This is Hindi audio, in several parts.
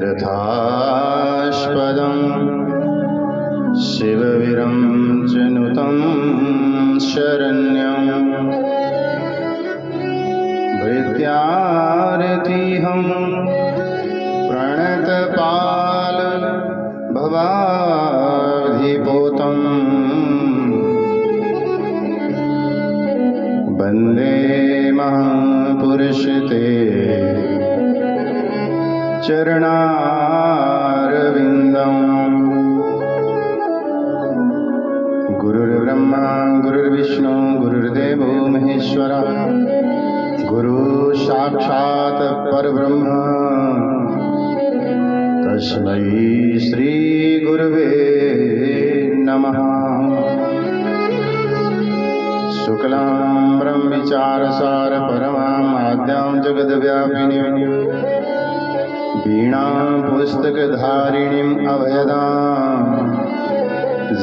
तीर्थास्पदं शिवविरञ्चनुतं शरण्यं विद्यार्थिहं प्रणतपाल भवाधिपोतं वन्दे महापुरुषते चरणारविन्दं। गुरुर्ब्रह्मा गुरुर्विष्णु गुरुर्देवो महेश्वरः गुरुः साक्षात् परब्रह्म तस्मै श्री गुरुवे नमः। शुक्लां ब्रह्मविचारसार परमां आद्यां जगद्व्यापिनीं वीणां पुस्तकधारिणीं अभयदां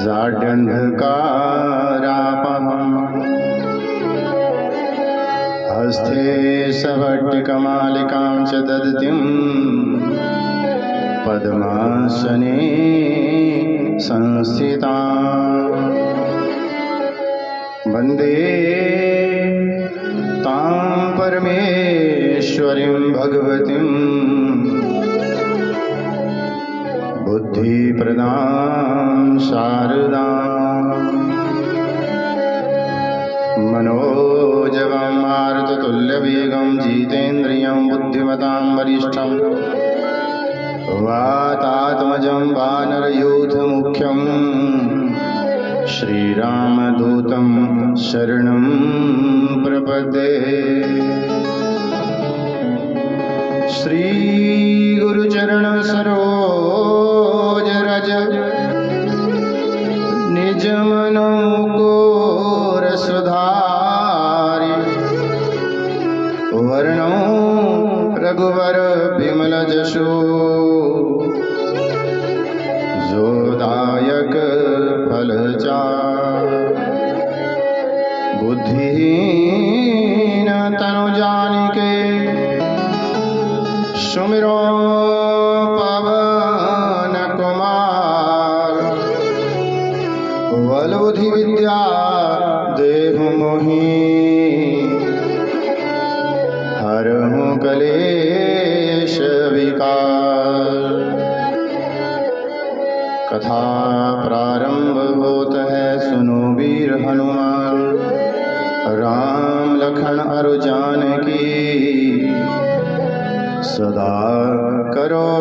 जाड्यन्धकारापहं हस्ते सवट्टिकमालिकां च ददतीं पद्मासने संस्थितां वन्दे तां परमेश्वरीं भगवतीं बुद्धिप्रदां शारदां मनोजवं मारुततुल्यवेगं जितेन्द्रियं बुद्धिमतां वरिष्ठं वातात्मजं वानरयूथमुख्यं श्रीरामदूतं शरणं प्रपद्ये। श्रीगुरुचरण सरोज रज निजमनो गोरसुधारि वर्णो रघुवर विमल जशो जोदायक फलचार बुद्धिहीन तनु जानिके सुमिरो पवन कुमार बल बुद्धि विद्या देहु मोहि हरहु कलेश विकार। कथा प्रारंभ होत है सुनो वीर हनुमान राम लखन अरु जानकी सदा करो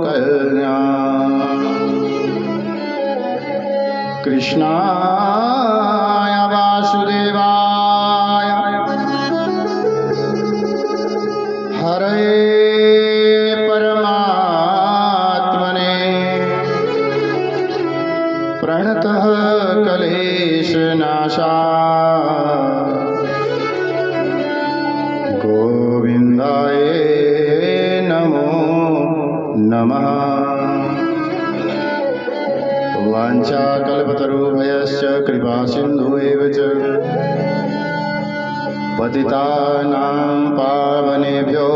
कल्याण। कृष्णाय वासुदेवाय हरे परमात्मने प्रणतः क्लेशनाशाय गोविन्दाय नमो नमः। वाञ्छाकल्पतरुभ्यश्च कृपासिन्धुभ्येव च पतितानां पावनेभ्यो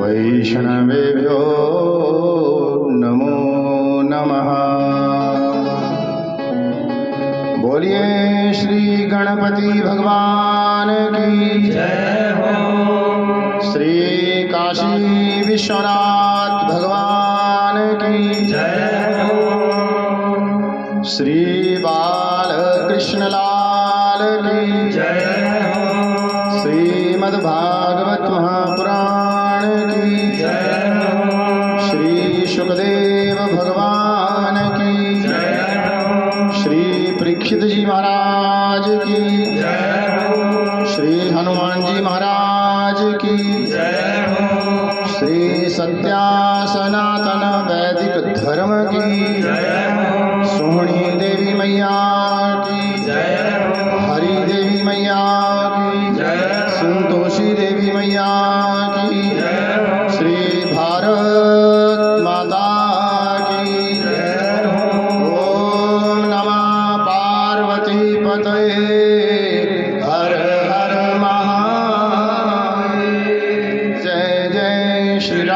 वैष्णवेभ्यो नमो नमः। बोलिए श्री गणपति भगवान की जय हो। श्री काशी विश्वनाथ भगवान की जय हो। श्री बालकृष्ण लाल की जय हो। श्रीमद्भागवत महापुराण की जय हो। श्री सुखदेव भगवान की जय हो। श्री परीक्षित जी महाराज की जय हो। श्री हनुमान जी महाराज की जय हो। श्री सत्या सनातन वैदिक धर्म की जय हो। सोहनी देवी मैया की जय हो। हरि देवी मैया की जय हो। संतोषी देवी मैया की जय हो। श्री भारत माता की जय हो। ओम नमः पार्वती पतये हर हर महादेव। जय जय श्री राम।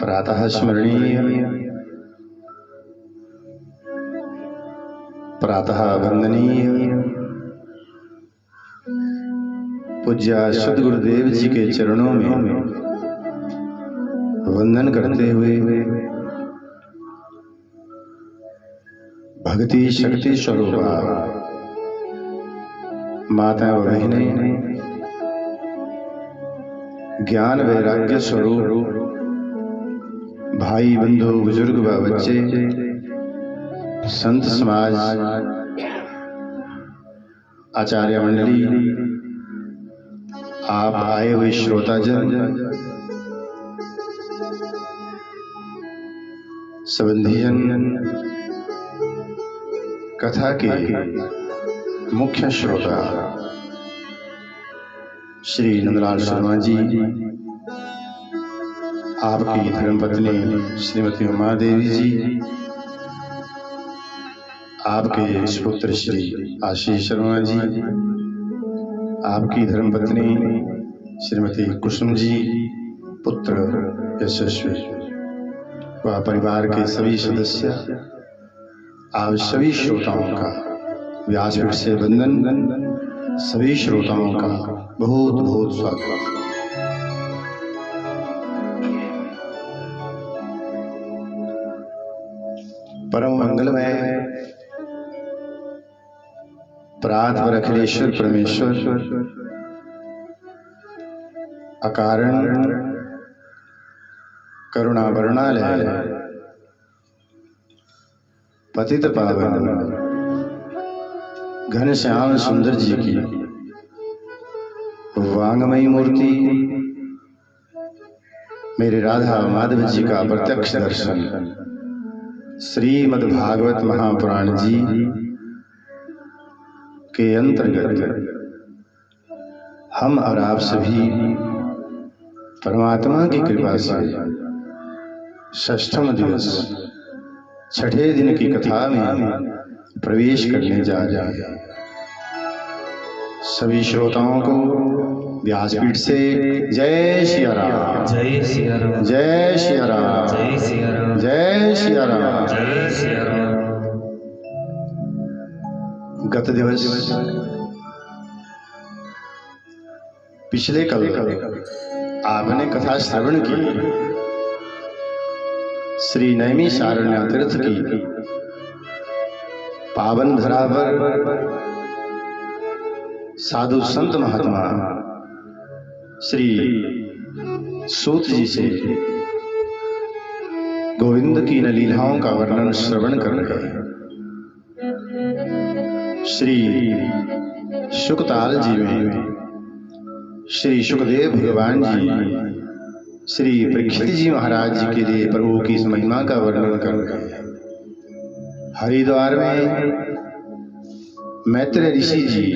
प्रातः स्मरणीय, प्रातः वंदनीय पूज्य सद्गुरुदेव जी के चरणों में वंदन करते हुए भक्ति शक्ति स्वरूपा माता व बहनें, ज्ञान वैराग्य स्वरूप भाई बंधु बुजुर्ग व बच्चे, संत समाज, आचार्य मंडली, आप आए हुए श्रोताजन, संबंधीजन, कथा के मुख्य श्रोता श्री नंदलाल शर्मा जी, आपकी धर्मपत्नी श्रीमती उमा देवी जी, आपके सुपुत्र श्री आशीष शर्मा जी, आपकी धर्मपत्नी श्रीमती कुसुम जी, पुत्र यशस्वी व परिवार के सभी सदस्य, आप सभी श्रोताओं का व्यासपीठ से वंदन, सभी श्रोताओं का बहुत बहुत स्वागत। परम मंगलमय परात्पर अखिलेश्वर परमेश्वर अकारण करुणा वर्णालय पतित पावन घनश्याम सुंदर जी की वांगमयी मूर्ति, मेरे राधा माधव जी का प्रत्यक्ष दर्शन, श्रीमद् भागवत महापुराण जी के अंतर्गत हम और आप सभी परमात्मा की कृपा से षष्ठम दिवस छठे दिन की कथा में प्रवेश करने जा रहे हैं। सभी श्रोताओं को व्यासपीठ से जय सिया राम, जय सिया राम, जय सिया राम, जय सिया राम, जय सिया राम। जय सिया राम। गत दिवस पिछले कल आपने कथा श्रवण की श्री नैमिषारण्य तीर्थ की पावन धरा पर साधु संत महात्मा श्री सूत जी से गोविंद की इन लीलाओं का वर्णन श्रवण कर रहे हैं। श्री शुकताल जी में श्री सुखदेव भगवान जी श्री परीक्षित जी महाराज जी के लिए प्रभु की इस महिमा का वर्णन कर रहे हैं। हरिद्वार में मैत्रेय ऋषि जी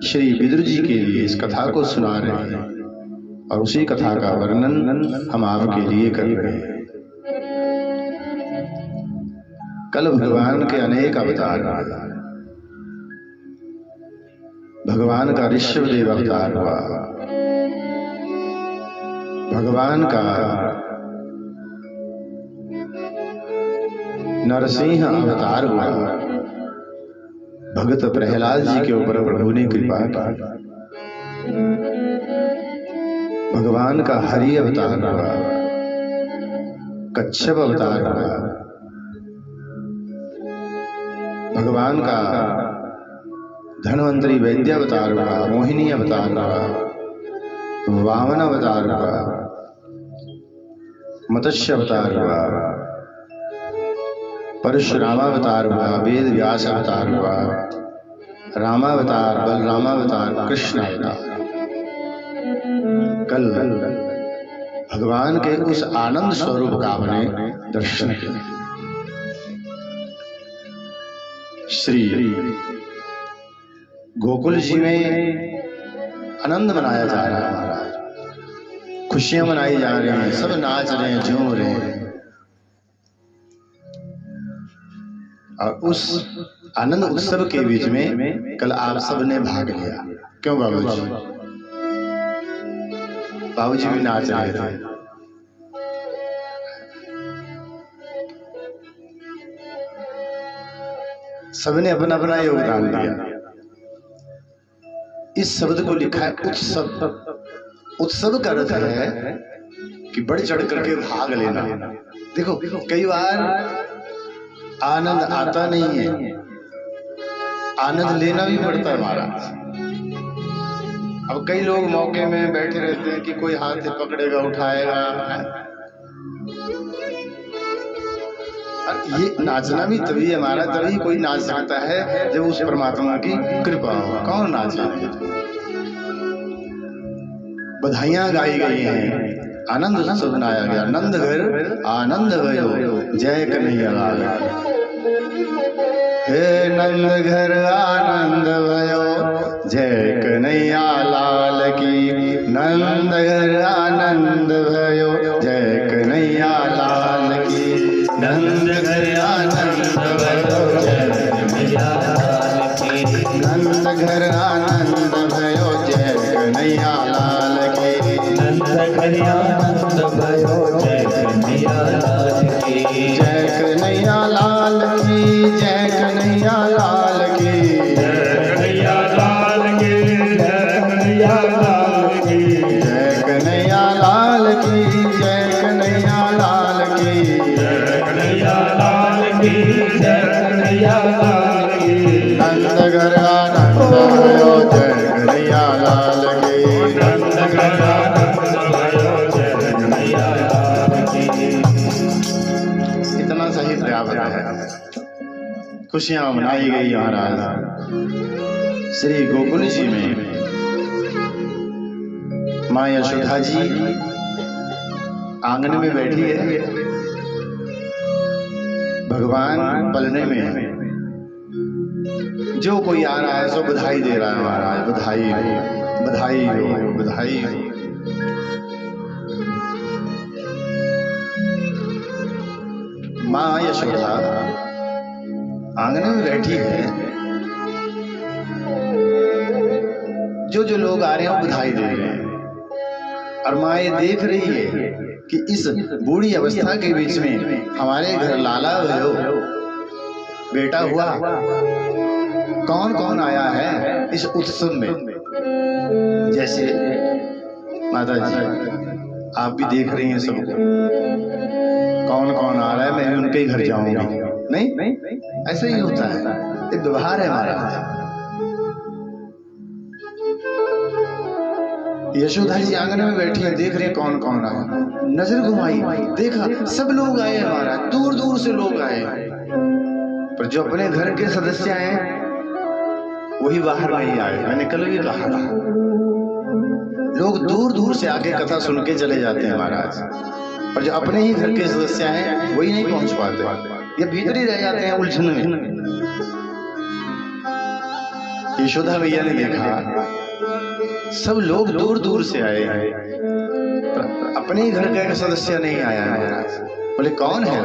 श्री विदुर जी के लिए इस कथा को सुना रहे हैं और उसी कथा का वर्णन हम आपके लिए कर रहे हैं। कल भगवान के अनेक अवतार, भगवान का ऋषभदेव अवतार हुआ, भगवान का नरसिंह अवतार हुआ, भगत प्रहलाद जी के ऊपर प्रभु ने कृपा की। भगवान का हरि अवतार हुआ, कच्छप अवतार हुआ, भगवान का धन्वंतरी वैद्य अवतार हुआ, मोहिनी अवतार हुआ, वामन अवतार हुआ, मत्स्य अवतार हुआ, परशुरामावतार हुआ, वेद व्यास अवतार हुआ, रामावतार, बलरामावतार, कृष्ण अवतार। कल भगवान के उस आनंद स्वरूप का हमने दर्शन किया। श्री गोकुल जी में आनंद मनाया जा रहा है महाराज, खुशियां मनाई जा रही हैं, सब नाच रहे हैं, झूम रहे हैं। और उस आनंद उत्सव के बीच में कल आप सब ने भाग लिया। क्यों बाबूजी? बाबूजी भी नाच रहे थे। सबने अपना अपना योगदान दिया। इस शब्द को लिखा है उत्सव। उत्सव का अर्थ है कि बढ़ चढ़ करके भाग लेना। देखो कई बार आनंद आता नहीं है, आनंद लेना भी पड़ता है महाराज। अब कई लोग मौके में बैठे रहते हैं कि कोई हाथ से पकड़ेगा, उठाएगा। और ये नाचना भी तभी है हमारा, तभी कोई नाच सकता है जब उस परमात्मा की कृपा हो। कौन नाचे? बधाइयां गाई गई हैं, आनंद उत्सव मनाया गया। नंद घर आनंद भयो, जय कन्हैया लाल। हे नंद घर आनंद भयो, जय कन्हैया लाल की। नंद घर आनंद भयो, जय कन्हैया लाल की। नंद घर आनंद भयो, जय कन्हैया लाल की। नंद घर आनंद भयो, जय कन्हैया लाल की। नंद घर आनंद भयो, जय कन्हैया लाल की। जय कन्हैया लाल की, जय कन्हैया लाल की। जय कन्हैया लाल की, जय कन्हैया लाल की। जय कन्हैया लाल की, जय कन्हैया लाल की। जय कन्हैया लाल की, जय कन्हैया लाल की। नंद घर आनंद भयो, जय कन्हैया लाल की। नंद घर आनंद भयो, जय कन्हैया लाल की। इतना सही पर्याप्त है। खुशियां मनाई गई महाराज। श्री गोकुल जी में माँ यशोदा जी आंगन में बैठी है, भगवान पलने में है। जो कोई आ रहा है सो बधाई दे रहा है महाराज। बधाई हो, बधाई हो, बधाई हो। माँ यशोदा आंगन में बैठी है, जो जो लोग आ रहे हैं वो बधाई दे रहे हैं। और माँ ये देख रही है कि इस बूढ़ी अवस्था के बीच में हमारे घर लाला भयो, बेटा हुआ। कौन कौन आया है इस उत्सव में? जैसे माता जी आप भी देख रही हैं सबको, कौन कौन आ रहा है, मैं भी उनके घर जाऊंगी। नहीं, ऐसा ही होता है, एक व्यवहार है हमारा। यशोदा जी आंगन में बैठी है, देख रहे हैं कौन कौन आया। नजर घुमाई, देखा सब लोग आए हमारा, दूर दूर से लोग आए। पर जो अपने घर के सदस्य आए वही बाहर नहीं आए। मैंने कल भी कहा था, लोग दूर दूर से आके कथा सुन के चले जाते हैं महाराज, और जो अपने ही घर के सदस्य हैं वही नहीं पहुंच पाते, ये भीतर ही रह जाते हैं उलझन में। यशोदा भैया ने देखा सब लोग दूर दूर से आए हैं, अपने ही घर का सदस्य नहीं आया है महाराज। बोले कौन है?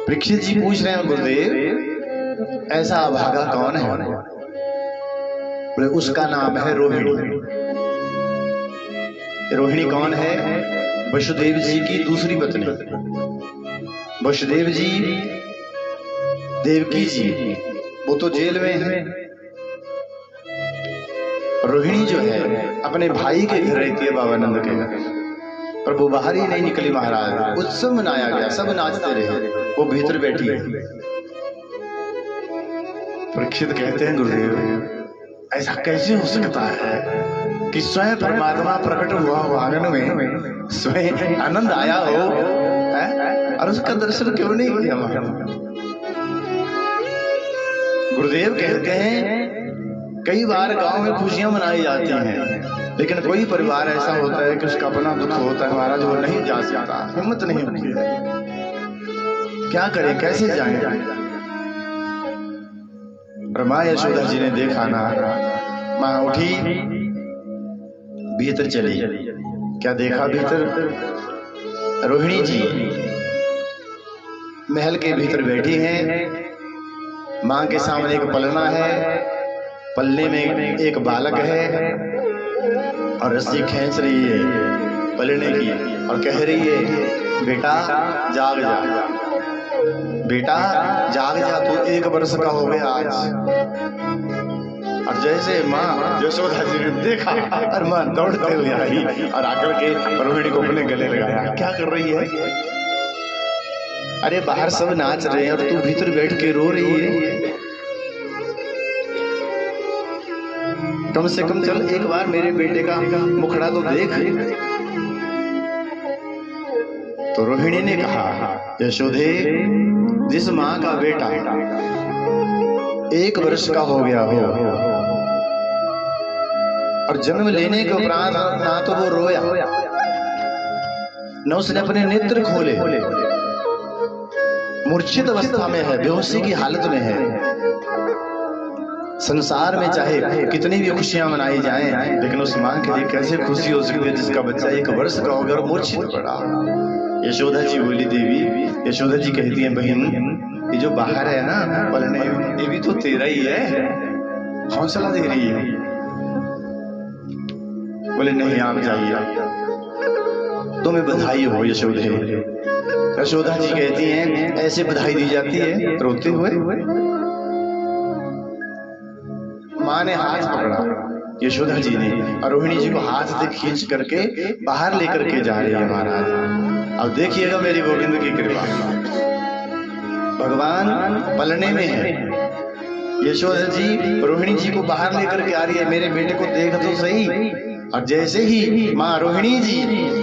परीक्षित जी पूछ रहे हैं, गुरुदेव ऐसा अभागा कौन है? बोले उसका नाम है रोहिणी। रोहिणी कौन है? वसुदेव जी की दूसरी पत्नी। वसुदेव जी, देवकी जी वो तो जेल में है। रोहिणी जो है अपने भाई के घर रहती है, बाबा नंद के घर, पर वो बाहर ही नहीं निकली महाराज। उत्सव मनाया गया, सब नाचते रहे, वो भीतर बैठी है। परीक्षित कहते हैं गुरुदेव, ऐसा कैसे हो सकता है कि स्वयं परमात्मा प्रकट हुआ हो आंगन में, स्वयं आनंद आया हो, है? और उसका दर्शन क्यों नहीं किया हमारा? गुरुदेव कहते हैं कई बार गांव में खुशियां मनाई जाती हैं, लेकिन कोई परिवार ऐसा होता है कि उसका अपना दुख होता है महाराज, वो नहीं जा सकता, हिम्मत नहीं होती है। क्या करें, कैसे जाएं? माँ यशोदा जी ने देखा ना, माँ उठी, भीतर चली। क्या देखा भीतर? रोहिणी जी महल के भीतर बैठी हैं, माँ के सामने एक पलना है, पलने में एक बालक है और रस्सी खींच रही है पलने की और कह रही है बेटा जाग जा, बेटा जाग जा, तू 1 वर्ष का हो गया आज। और जैसे माँ यशोदा जी ने देखा और माँ दौड़ते हुए आई और आकर के रोहिणी को अपने गले लगाया। क्या कर रही है? अरे बाहर सब नाच रहे हैं और तू भीतर बैठ के रो रही है। कम से कम चल एक बार मेरे बेटे का मुखड़ा तो देख। तो रोहिणी ने कहा यशोदे, जिस माँ का बेटा 1 वर्ष का हो गया हो और जन्म लेने के उपरांत ना तो वो रोया, न उसने अपने नेत्र खोले, मूर्छित अवस्था में है, बेहोशी की हालत में है। संसार में चाहे कितनी भी खुशियां मनाई जाएं, लेकिन उस मां के लिए कैसे खुशी हो सकती है जिसका बच्चा 1 वर्ष का हो गया और मूर्छित पड़ा। यशोदा जी बोली देवी, यशोदा जी कहती हैं बहन, ये जो बाहर है ना पलने, ये भी तो तेरा ही है, हौसला दे रही है। बोले नहीं आप जाइए, तुम्हें बधाई हो यशोदे। यशोदा जी कहती हैं ऐसे बधाई दी जाती है रोते हुए? माँ ने हाथ पकड़ा यशोदा जी ने और रोहिणी जी को हाथ से खींच करके बाहर लेकर के जा रही है महाराज। अब देखिएगा मेरी गोविंद की कृपा, भगवान पलने में है, यशोदा जी रोहिणी जी को बाहर लेकर के आ रही है, मेरे बेटे को देख तो सही। और जैसे ही माँ रोहिणी जी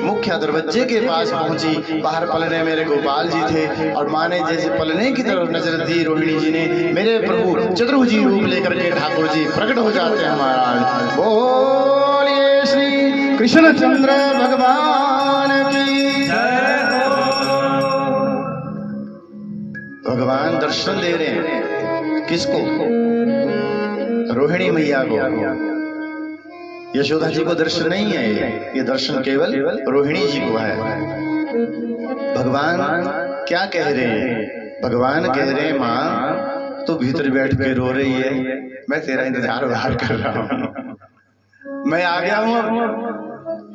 मुख्य दरवाजे के पास पहुंची, बाहर पलने मेरे गोपाल जी थे और माँ ने जैसे पलने की तरफ नजर दी, रोहिणी जी ने मेरे प्रभु चतुर्भुजी रूप लेकर के ठाकुर जी प्रकट हो जाते हैं महाराज। बोलिए श्री कृष्णचंद्र भगवान की जय। भगवान दर्शन दे रहे हैं किसको? रोहिणी मैया को। यशोदा जी को दर्शन नहीं है, ये दर्शन केवल रोहिणी जी को है। भगवान क्या कह रहे हैं? भगवान कह रहे हैं माँ तू भीतर बैठ के रो रही है, मैं तेरा इंतजार बाहर कर रहा हूँ, मैं आ गया हूँ,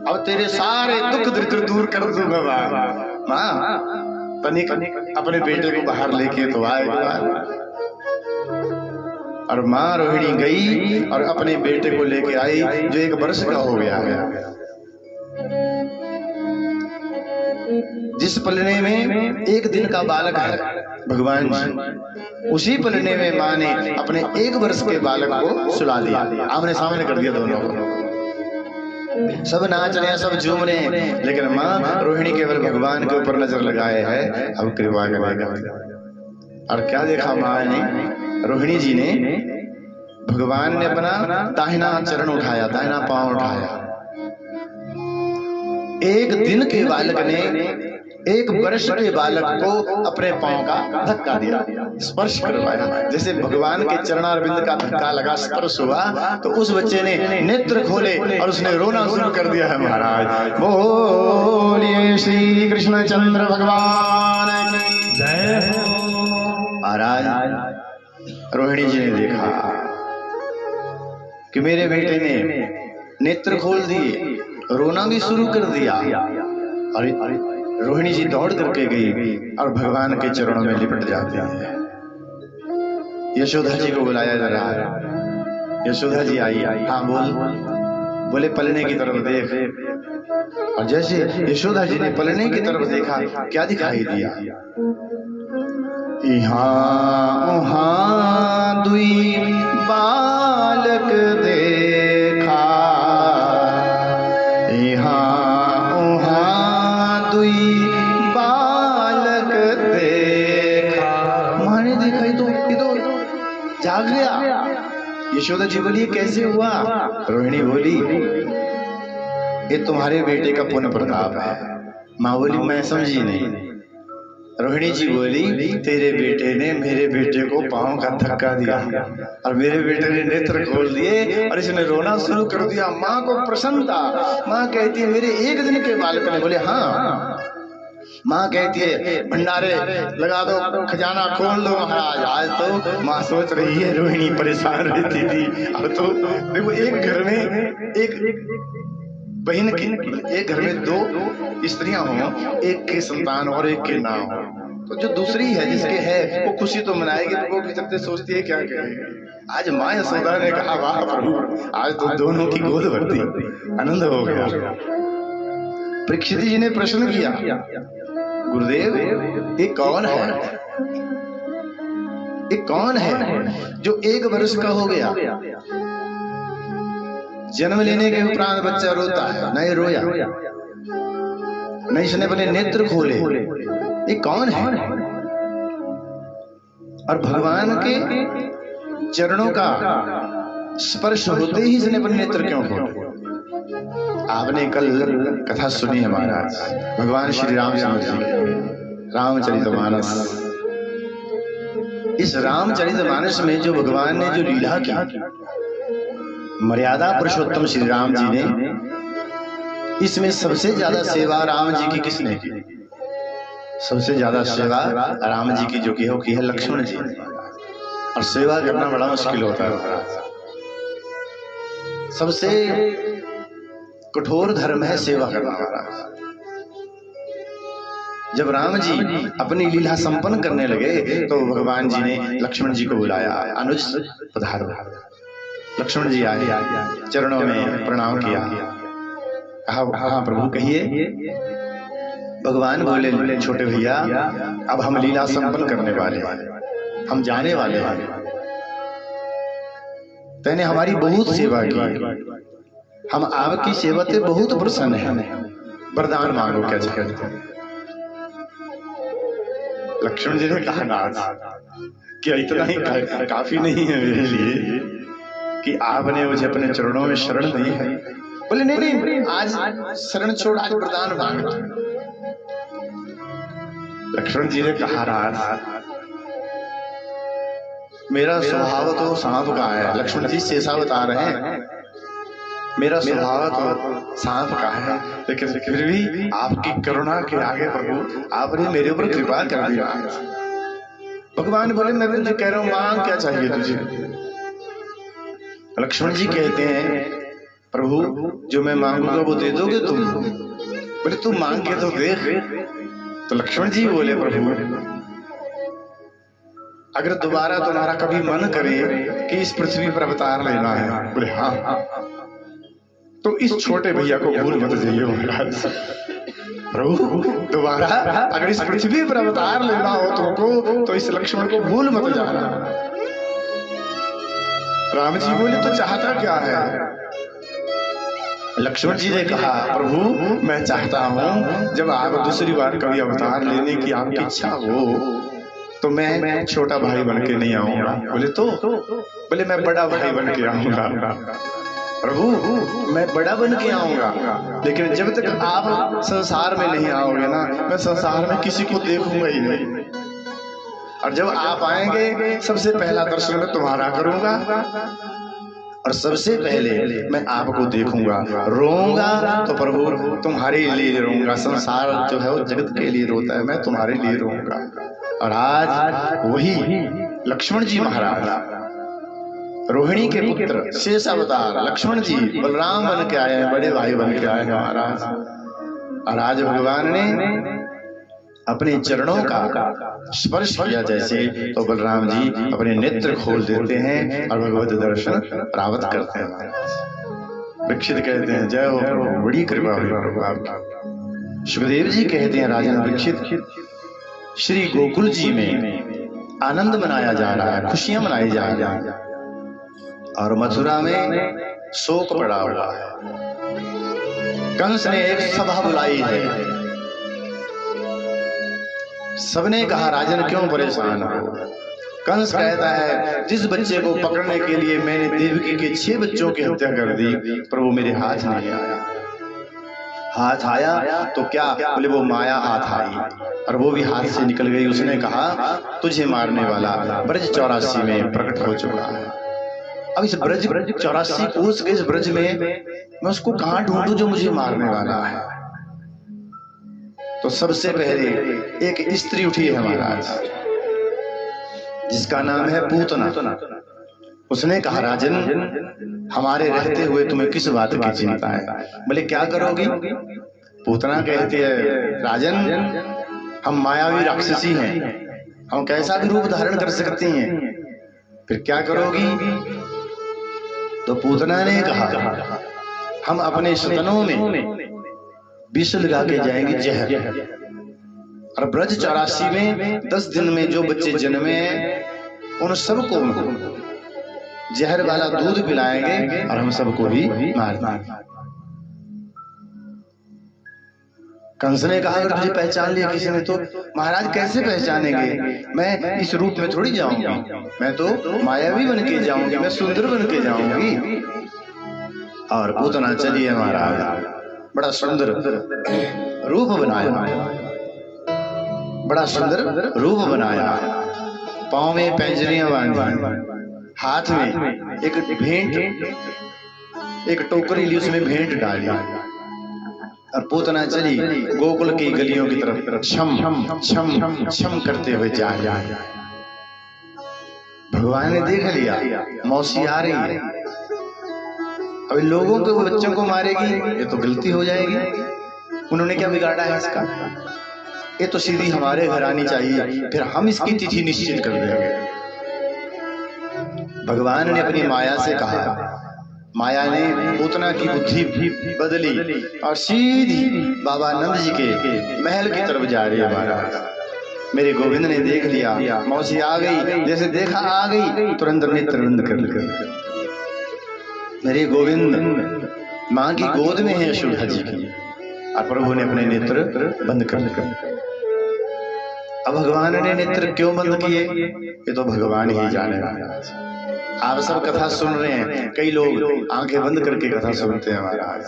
अब तेरे सारे दुख दर्द दूर कर दूंगा। माँ तनिक अपने बेटे को बाहर लेके तो आएगा। और माँ रोहिणी गई और अपने बेटे को लेके आई जो 1 वर्ष का हो गया है। जिस पलने में 1 दिन का बालक है भगवान जी, उसी पलने में माँ ने अपने 1 वर्ष के बालक को सुला दिया, आमने सामने कर दिया दोनों को। सब नाच रहे हैं, सब झूम रहे हैं, लेकिन माँ रोहिणी केवल भगवान के ऊपर नजर लगाए है, अब कृपा करेगा। और क्या देखा माँ ने? रोहिणी जी ने, भगवान ने अपना दाहिना चरण उठाया, दाहिना पांव उठाया। 1 दिन के बालक ने 1 वर्ष के बालक को अपने पांव का धक्का दिया, स्पर्श करवाया। जैसे भगवान के चरणारविंद का धक्का लगा, स्पर्श हुआ, तो उस बच्चे ने नेत्र खोले और उसने रोना शुरू कर दिया है महाराज। बोलिए श्री कृष्णचंद्र भगवान की जय हो। महाराज रोहिणी जी ने देखा कि मेरे बेटे ने नेत्र खोल दिए, रोना भी शुरू कर दिया। अरे रोहिणी जी दौड़ करके गई और भगवान के चरणों में लिपट जाती है। यशोदा जी को बुलाया जा रहा है। यशोदा जी आई, हाँ बोल। बोले पलने की तरफ देख। और जैसे यशोदा जी ने पलने की तरफ देखा, क्या दिखाई दिया? यहाँ दुई गया। यशोदा जी बोली कैसे हुआ? रोहिणी बोली ये तुम्हारे बेटे का पुण्य प्रताप है। माँ बोली मैं समझी नहीं। रोहिणी जी बोली तेरे बेटे ने मेरे बेटे को पांव का धक्का दिया और मेरे बेटे ने नेत्र खोल दिए और इसने रोना शुरू कर दिया। माँ को प्रसन्नता। माँ कहती है मेरे एक दिन के बालक ने। बोले हाँ। माँ कहती है भंडारे लगा दो, खजाना खोल दो महाराज। आज तो माँ सोच रही है रोहिणी परेशान रहती थी, अब तो देखो एक घर में एक बहन की, एक घर में दो स्त्रियां हों, एक के संतान और एक के ना हो, तो जो दूसरी है जिसके है वो खुशी तो मनाएगी, तो वो चलते सोचती है क्या कहेगी। आज माँ यशोदा ने कहा वाह प्रभु आज तो दोनों की गोद भर दी, आनंद हो गया। परीक्षित जी ने प्रश्न किया गुरुदेव ये कौन है? ये कौन है जो 1 वर्ष का हो गया, जन्म लेने के उपरांत बच्चा रोता है, नहीं रोया, नहीं इसने अपने नेत्र खोले, ये कौन है? और भगवान के चरणों का स्पर्श होते ही इसने अपने नेत्र क्यों खोले? आपने कल कथा सुनी है महाराज, भगवान श्री रामचंद्र जी रामचरितमानस। इस रामचरितमानस में जो भगवान ने जो लीला की, मर्यादा पुरुषोत्तम श्री राम जी ने, इसमें सबसे ज्यादा सेवा राम जी की किसने की? सबसे ज्यादा सेवा राम जी की जो की हो की है लक्ष्मण जी ने। और सेवा करना बड़ा मुश्किल होता है, सबसे कठोर धर्म है सेवा करना महाराज। जब राम जी अपनी लीला संपन्न करने लगे तो भगवान जी ने लक्ष्मण जी को बुलाया, अनुज पधारो। लक्ष्मण जी आए, चरणों में प्रणाम किया, कहा हाँ प्रभु कहिए। भगवान बोले छोटे भैया अब हम लीला संपन्न करने वाले हैं, हम जाने वाले हैं, तैने हमारी बहुत सेवा की, हम आपकी सेवा से बहुत प्रसन्न हैं, वरदान मांगो क्या चाहिए। लक्ष्मण जी ने कहा नाथ क्या इतना ही काफी नहीं है मेरे लिए कि आपने मुझे अपने चरणों में शरण दी है? बोले नहीं नहीं आज शरण छोड़, आज वरदान मांग। लक्ष्मण जी ने कहा राज मेरा स्वभाव तो सांप का है। लक्ष्मण जी शेषावतार हैं, मेरा स्वभाव तो सांप का है, लेकिन फिर भी आपकी करुणा के आगे प्रभु आपने मेरे ऊपर कृपा कर दिया। भगवान बोले मैं तुझे कह रहा हूं मांग क्या चाहिए तुझे? लक्ष्मण जी कहते हैं प्रभु जो मैं मांगूंगा वो दे दोगे तुम? बोले तू मांग के तो देख। तो लक्ष्मण जी बोले प्रभु अगर दोबारा तुम्हारा कभी मन करे कि इस पृथ्वी पर अवतार लेना है, बोले हाँ, तो इस छोटे भैया को भूल मत जाइए महाराज। प्रभु दोबारा अगर इस पृथ्वी पर अवतार लेना हो तुमको तो इस लक्ष्मण को भूल मत जाना। राम जी बोले तो चाहता क्या है? लक्ष्मण जी ने कहा प्रभु मैं चाहता हूं जब आप दूसरी बार कभी अवतार लेने की आपकी इच्छा हो तो मैं छोटा भाई बन के नहीं आऊंगा। बोले तो? बोले मैं बड़ा भाई बन के आऊंगा। प्रभु मैं बड़ा बन के आऊंगा, लेकिन जब तक आप संसार में नहीं आओगे ना मैं संसार में किसी को देखूंगा ही नहीं। और जब आप आएंगे सबसे पहला दर्शन मैं तुम्हारा करूंगा और सबसे पहले मैं आपको देखूंगा। रोऊंगा तो प्रभु तुम्हारे लिए रोऊंगा। संसार जो है वो जगत के लिए रोता है, मैं तुम्हारे लिए रोऊंगा। और आज वही लक्ष्मण जी महाराज रोहिणी के पुत्र शेष अवतार लक्ष्मण जी बलराम बन के आए हैं, बड़े भाई बन के आए हैं महाराज। और आज भगवान ने अपने चरणों का स्पर्श किया जैसे तो बलराम जी अपने नेत्र खोल देते हैं और भगवत दर्शन प्राप्त करते हैं महाराज। परीक्षित कहते हैं जय हो प्रभु, बड़ी कृपा हुई प्रभु आपकी। सुखदेव जी कहते हैं राजन परीक्षित श्री गोकुल जी में आनंद मनाया जा रहा है, खुशियां मनाई जा रही हैं और मथुरा में शोक पड़ा हुआ है। कंस ने एक सभा बुलाई है, सबने कहा राजन क्यों परेशान हो? कंस कहता है जिस बच्चे को पकड़ने के लिए मैंने देवकी के 6 बच्चों की हत्या कर दी, पर वो मेरे हाथ नहीं आया। हाथ आया तो क्या, बोले वो माया हाथ आई और वो भी हाथ से निकल गई। उसने कहा तुझे मारने वाला ब्रज 84 में प्रकट हो चुका है। अब इस ब्रज 84 कोस के इस ब्रज में मैं उसको कहां ढूंढूं जो मुझे मारने वाला है। तो सबसे पहले एक स्त्री उठी है महाराज, जिसका नाम है पूतना। उसने कहा राजन, हमारे रहते हुए तुम्हें किस बात की चिंता है? बोले क्या करोगी? पूतना कहती है राजन, हम मायावी राक्षसी हैं, हम कैसा भी रूप धारण कर सकती हैं, फिर क्या करोगी? तो पूतना ने कहा हम अपने सदनों में विष लगा के जाएंगे जहर, और ब्रज 84 में 10 दिन में जो बच्चे जन्मे हैं उन सबको जहर वाला दूध पिलाएंगे और हम सबको भी मार देंगे। कंस ने कहा अगर तुझे पहचान लिया किसी ने तो? महाराज कैसे पहचानेंगे, मैं इस रूप में थोड़ी जाऊंगी, मैं तो मायावी बन के जाऊंगी, मैं सुंदर बन के जाऊंगी। और पूतना चली है महाराज, बड़ा सुंदर रूप बनाया, बड़ा सुंदर रूप बनाया, पांव में पैंजरियां बांधी, हाथ में एक भेंट, एक टोकरी ली, उसमें भेंट डाली और पूतना चली गोकुल की गलियों की तरफ छम छम छम करते हुए जा रही। भगवान ने देख लिया मौसी आ रही है, अभी लोगों के बच्चों को मारेगी, ये तो गलती हो जाएगी, उन्होंने क्या बिगाड़ा है इसका, ये तो सीधी हमारे घर आनी चाहिए, फिर हम इसकी तिथि निश्चित कर देंगे। भगवान ने अपनी माया से कहा, माया ने पूतना की बुद्धि बदली और सीधी बाबा नंद जी के महल की तरफ जा रही है। महाराज मेरे गोविंद ने देख लिया, मौसी आ गई, जैसे देखा आ गई, तुरंत नेत्र बंद कर लिया। मेरे गोविंद माँ की गोद में है यशोदा जी की, और प्रभु ने अपने नेत्र बंद कर लिया। अब भगवान ने नेत्र क्यों बंद किए, ये तो भगवान ही जाने। आप सब कथा सुन रहे हैं, कई लोग आंखें बंद करके कथा सुनते हैं महाराज,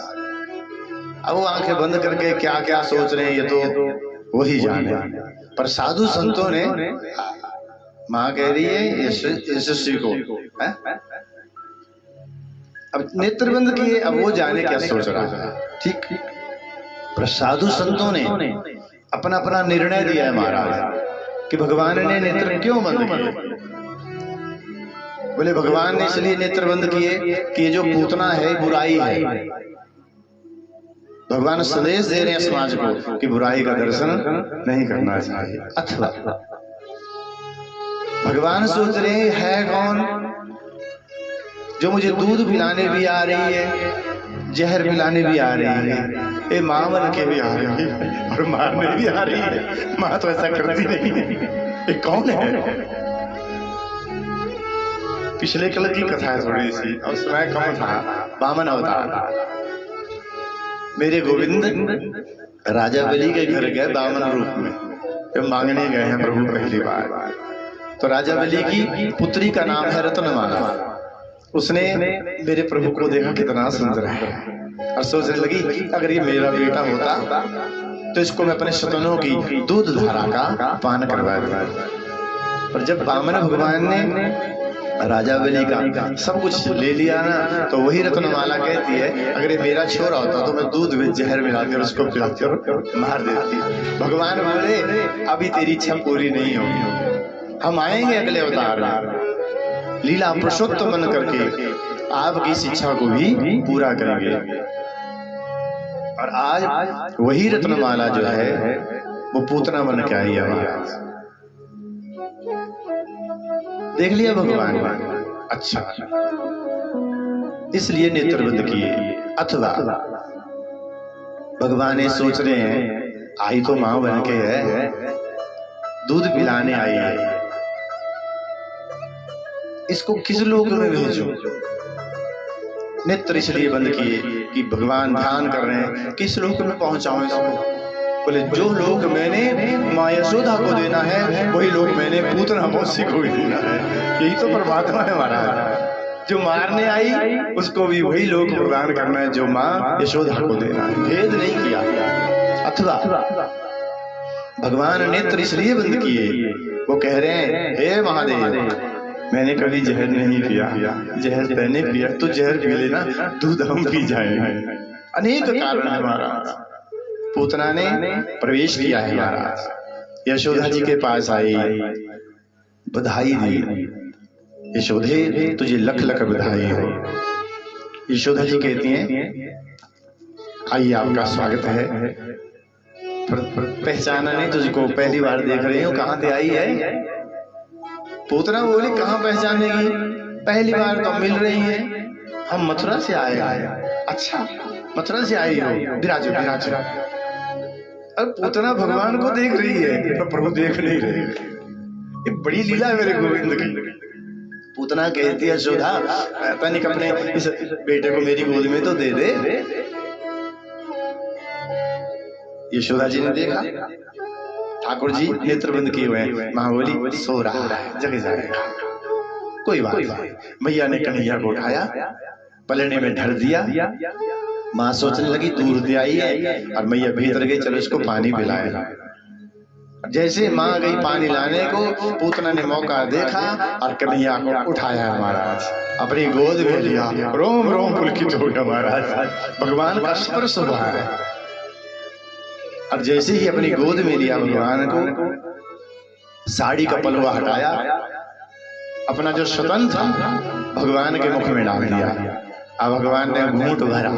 अब वो आंखें बंद करके क्या क्या सोच रहे हैं ये तो वही जाने। पर साधु संतों ने, माँ कह रही है यशस्वी को है? अब नेत्र बंद किए, अब वो जाने क्या सोच रहा है, ठीक। पर साधु संतों ने अपना अपना निर्णय दिया है महाराज कि भगवान ने नेत्र क्यों बंद किए। बोले भगवान ने इसलिए नेत्र बंद किए कि ये जो पूतना है बुराई है। भगवान संदेश दे रहे हैं समाज को कि बुराई का दर्शन नहीं करना चाहिए। अथवा भगवान सोच रहे हैं कौन जो मुझे दूध पिलाने भी आ रही है, जहर पिलाने भी आ रही है, ये माँ बन के भी आ रही है और मारने भी आ रही है। माँ तो ऐसा करती नहीं है, ये कौन है? पिछले कल की कथा है थोड़ी सी, और समय कम था, वामन अवतार। मेरे गोविंद राजा बलि के घर गए वामन रूप में, जब मांगने गए हैं प्रभु पहली बार, तो राजा बलि की पुत्री का नाम है रत्नमाला। उसने मेरे प्रभु को देखा कितना सुंदर है, और सोचने लगी अगर ये मेरा बेटा होता तो इसको मैं अपने सतनों की दूध धारा का पान करवा दूंगा। पर जब वामन भगवान ने राजा बलि का सब कुछ ले लिया ना, तो वही रत्नमाला कहती है अगर ये मेरा छोरा होता तो मैं दूध में जहर मिलाकर उसको पिलाती और मार देती। भगवान बोले अभी तेरी इच्छा पूरी नहीं होगी, हम आएंगे अगले अवतार में, लीला पुरुषोत्तम बन करके आपकी इस इच्छा को भी पूरा करेंगे। और आज वही रत्नमाला जो है वो पूतना बन के आई है। देख लिया भगवान, अच्छा इसलिए नेत्र बंद किए। अथवा भगवान ये सोच रहे हैं आई तो मां बन के है, दूध पिलाने आई है, इसको किस लोक में भेजूं? नेत्र इसलिए बंद किए कि भगवान ध्यान कर रहे हैं किस लोक में पहुंचाऊं इसको। बोले जो लोग मैंने माँ यशोदा को देना है वही लोग मैंने पूतना मौसी को भी देना है। यही तो परमात्मा है महाराज, जो मारने आई उसको भी वही लोग प्रदान करना है जो माँ यशोदा को देना है, भेद नहीं किया। अथवा भगवान नेत्र इसलिए बंद किए, वो कह रहे हैं हे महादेव मैंने कभी जहर नहीं पिया, जहर मैंने पिया तो जहर पी लेना, दूध हम पी जाएंगे। अनेक कारण है महाराज। पूतना ने प्रवेश किया है महाराज, यशोदा जी के पास आई, बधाई दी, यशोदे तुझे लख लख बधाई हो। यशोदा जी कहती हैं आइए आपका स्वागत है, पहचाना नहीं तुझको, पहली बार देख रही हूँ, कहाँ से आई है? पूतना बोली कहाँ पहचानेगी, पहली बार तो मिल रही है, हम मथुरा से आए हैं। अच्छा मथुरा से आई हो, विराजो विराजो। अब पूतना भगवान को देख रही है तो प्रभु देख नहीं रहे, ये बड़ी लीला है मेरे गोविंद की। पूतना कहती है यशोदा तनिक अपने इस बेटे को मेरी गोद में तो दे दे। यशोदा जी ने देखा ठाकुर जी नेत्र बंद किए हुए हैं, माँ बोली सो रहा है, जग जाएगा, कोई बात नहीं। मैया ने कन्हैया को उठाया, पलने में ढल दिया। माँ सोचने लगी दूर से आई है, और मैया भीतर गई, चलो इसको पानी पिलाए। जैसे माँ गई पानी लाने को, पूतना ने मौका देखा और कन्हैया को उठाया महाराज, अपनी गोद में लिया। रोम रोम पुलकित हो गया महाराज, भगवान का स्पर्श हुआ है। और जैसे ही अपनी गोद में लिया भगवान को, साड़ी का पलवा हटाया, अपना जो स्वतंत्र था भगवान के मुख में डाल दिया। अब भगवान ने घूंट भरा,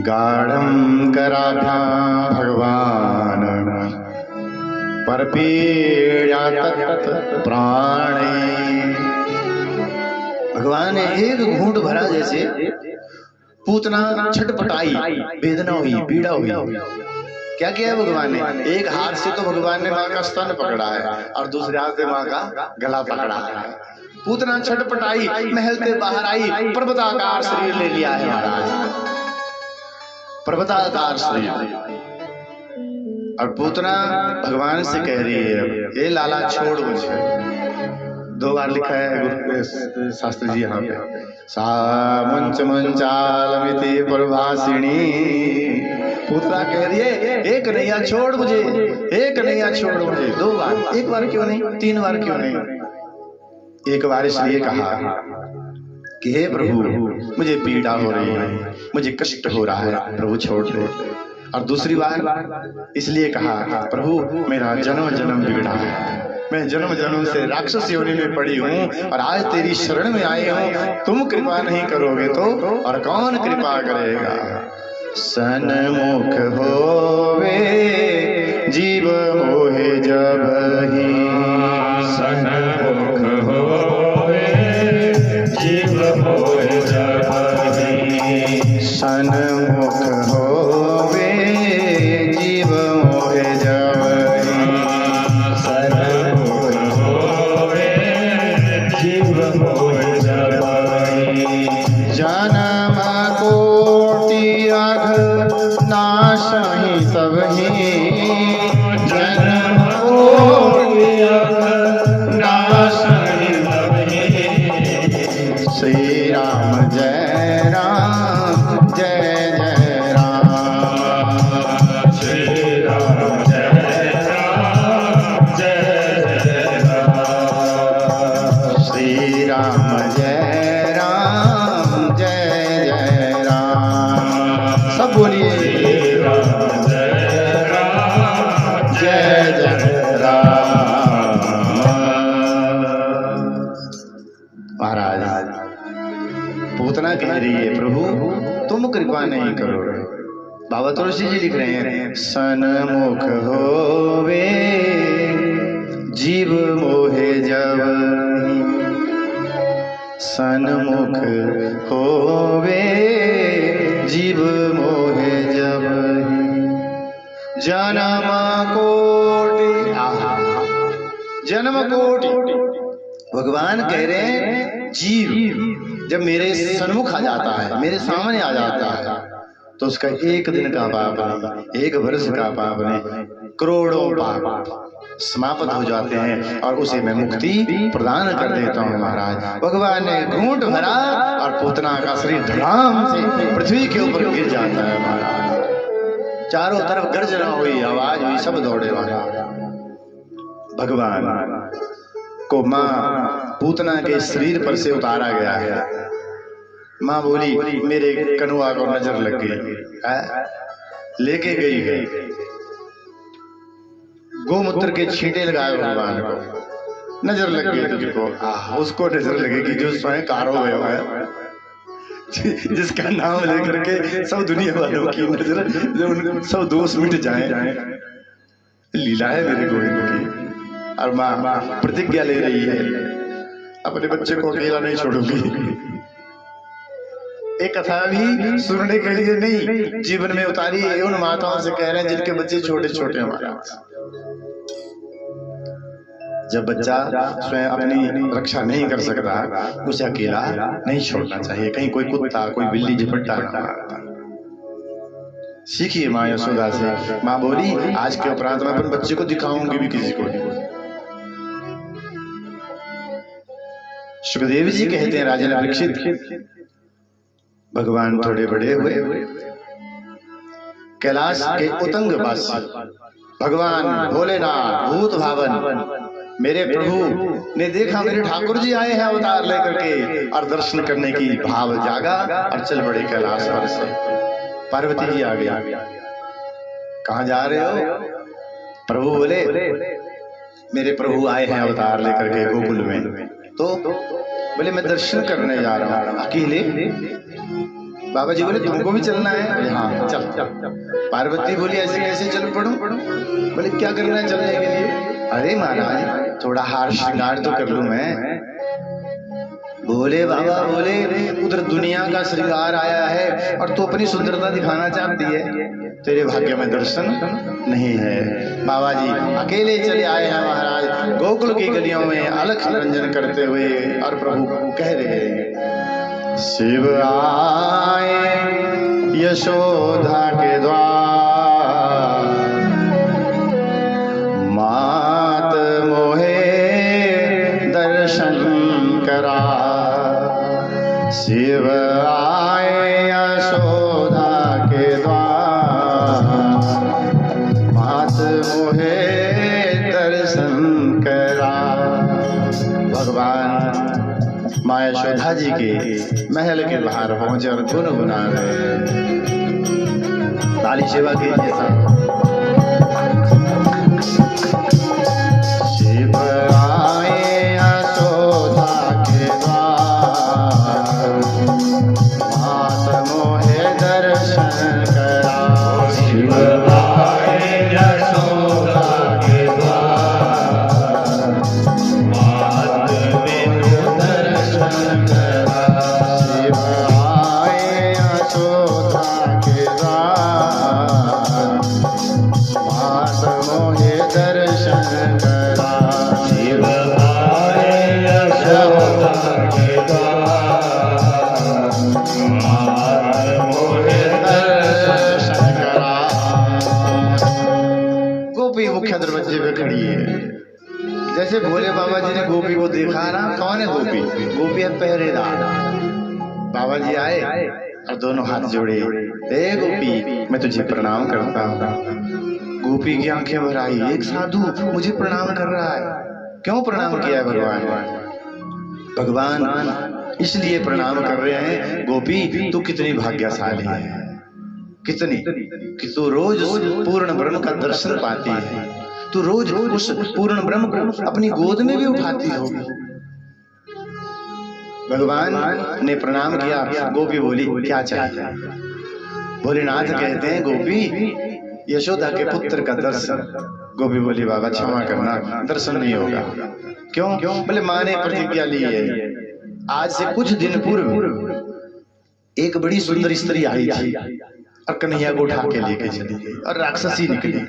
गाढ़ं कराभ्यां भगवान परपीड़ा तत् प्राणे। भगवान ने एक घूंट भरा, जैसे पूतना छटपटाई, वेदना हुई, पीड़ा हुई। क्या किया भगवान ने? एक हाथ से तो भगवान ने माँ का स्तन पकड़ा है और दूसरे हाथ से माँ का गला पकड़ा है। पूतना छटपटाई, महल से बाहर आई, पर्वताकार शरीर ले लिया है महाराज, पर्वताकार शरीर। और पूतना भगवान से कह रही है ये लाला छोड़ मुझे। 2 बार लिखा है शास्त्री जी यहाँ पे, सा मंच मंचालमिति प्रभासिणी। पूतना कह रही है एक कन्हैया छोड़ मुझे, एक कन्हैया छोड़ मुझे। 2 बार, 1 बार क्यों नहीं, 3 बार क्यों नहीं? 1 बार इसलिए कहा कि हे प्रभु मुझे पीड़ा हो रही है, मुझे कष्ट हो रहा है, प्रभु छोड़ दो। और दूसरी बार इसलिए कहा प्रभु मेरा जन्म जन्म बिगड़ा है, मैं जन्म जन्म से राक्षस योनि में पड़ी हूँ और आज तेरी शरण में आई हूँ, तुम कृपा नहीं करोगे तो और कौन कृपा करेगा। सन्मुख होवे जीव मोहे जबहि, सन्मुख होवे जीव मोहे जबहि, सन्मुख होवे जीव मोहे जबहि, सन्मुख होवे जीव मोहे जबहि। जन्म कोटि अघ नाशहि सबहि, जन्म कोटि अघ नाशहि सबहि। श्री राम जय राम जय जय राम, श्री राम जय राम जय जय राम, श्री राम जय राम जय जय राम। सब बोलिए श्री राम जय राम जय जय राम। महाराज पूतना कह रही है प्रभु तुम कृपा नहीं करोगे। बाबा तुलसी जी लिख रहे हैं सन्मुख होवे जीव मोहे जबहि, सन्मुख होवे जीव मोहे जबहि। जन्म कोटि, जन्म कोटि भगवान कह रहे हैं जीव जब मेरे सन्मुख आ जाता है, मेरे सामने आ जाता है, तो उसका एक दिन का पाप नहीं, एक वर्ष का पाप नहीं, करोड़ों पाप समाप्त हो जाते हैं और उसे मैं मुक्ति प्रदान कर देता हूँ महाराज। भगवान ने घूंट भरा और पूतना का शरीर धड़ाम से पृथ्वी के ऊपर गिर जाता है महाराज। चारों तरफ गर्जना हुई, आवाज हुई, सब दौड़े महाराज। भगवान को माँ पूतना के शरीर पर से उतारा गया है। माँ बोली मेरे कनुआ को नजर लग गई, लेके गई है, गोमूत्र के छींटे लगाए भगवान को, नजर लग गई तुझको। उसको नजर लगेगी जो स्वयं कारो गया है, जिसका नाम लेकर के सब दुनिया वालों की नजर, सब दोष मिट जाए। लीला है मेरे गोविंद की। और माँ प्रतिज्ञा ले रही है अपने बच्चे को अकेला नहीं छोड़ूंगी। एक कथा भी सुनने के लिए नहीं, जीवन में उतारी है। उन माताओं से कह रहे हैं जिनके बच्चे छोटे छोटे हमारे। जब बच्चा स्वयं अपनी रक्षा नहीं कर सकता, उसे अकेला नहीं छोड़ना चाहिए। कहीं कोई कुत्ता कोई बिल्ली झपट्टा ना मारता। सीखिए माँ यशोदा से। माँ बोली आज के उपरांत मैं अपने बच्चे को दिखाऊंगी भी किसी को नहीं। सुखदेव जी कहते हैं राजा परीक्षित, भगवान थोड़े बड़े हुए, कैलाश के उतंग वासी भगवान भोलेनाथ भूत भावन मेरे प्रभु ने देखा मेरे ठाकुर जी आए हैं अवतार लेकर के, और दर्शन करने की भाव जागा और चल बड़े कैलाश पर से। पार्वती जी आ गया, कहाँ जा रहे हो? प्रभु बोले मेरे प्रभु आए हैं अवतार लेकर के गोकुल में। तो बोले मैं दर्शन करने जा रहा हूँ अकेले। बाबा जी बोले तुमको भी चलना है? बोले हाँ चल। पार्वती बोली ऐसे कैसे चल पड़ूं? बोले क्या करना है चलने के लिए? अरे महाराज थोड़ा हार श्रृंगार तो कर लूं मैं। बोले बाबा बोले उधर दुनिया का श्रृंगार आया है और तू अपनी सुंदरता दिखाना चाहती है, तेरे भाग्य में दर्शन नहीं है। बाबा जी अकेले चले आए हैं महाराज गोकुल की गलियों में अलख रंजन करते हुए, और प्रभु कह रहे हैं शिव आए यशोदा के द्वार, मात मोहे दर्शन करा। शिव आए यशोदा के द्वार, मात मोहे दर्शन करा। भगवान माँ यशोदा जी के महल के बाहर पहुंचे और गुनगुना रहे। ताली सेवा कीजिए सब। शिव आए यशोदा के द्वार, मात मोहे दर्शन करा। शिव आए यशोदा के द्वार, मात में दर्शन करा। शिव आए यशोदा के द्वार, मात मोहे दर्शन करा। शिव आए यशोदा के द्वार, मात मोहे दर्शन करा। गोपी मुख्य दरवाजे पे खड़ी है। जैसे भोले बाबा जी ने गोपी को देखा ना, कौन है गोपी? गोपी है पहरेदार। बाबा जी आए और दोनों हाथ जोड़े, ए गोपी मैं तुझे प्रणाम करता हूँ। गोपी की आंखें भर आई, एक साधु मुझे प्रणाम कर रहा है। क्यों प्रणाम किया है भगवान? भगवान इसलिए प्रणाम कर रहे हैं गोपी तू कितनी भाग्यशाली है, कितनी कि तू रोज उस पूर्ण ब्रह्म का दर्शन पाती है, तू रोज उस पूर्ण ब्रह्म को अपनी गोद में भी उठाती होगी। भगवान ने प्रणाम किया। गोपी बोली क्या चाहिए? भोलेनाथ कहते हैं गोपी यशोदा के पुत्र का दर्शन। गोपी बोली बाबा क्षमा करना, दर्शन नहीं होगा। क्यों? बोले माँ ने प्रतिज्ञा ली है, आज से कुछ दिन पूर्व एक बड़ी सुंदर स्त्री आई थी और कन्हैया को उठा के लेके चली गई और राक्षसी निकली।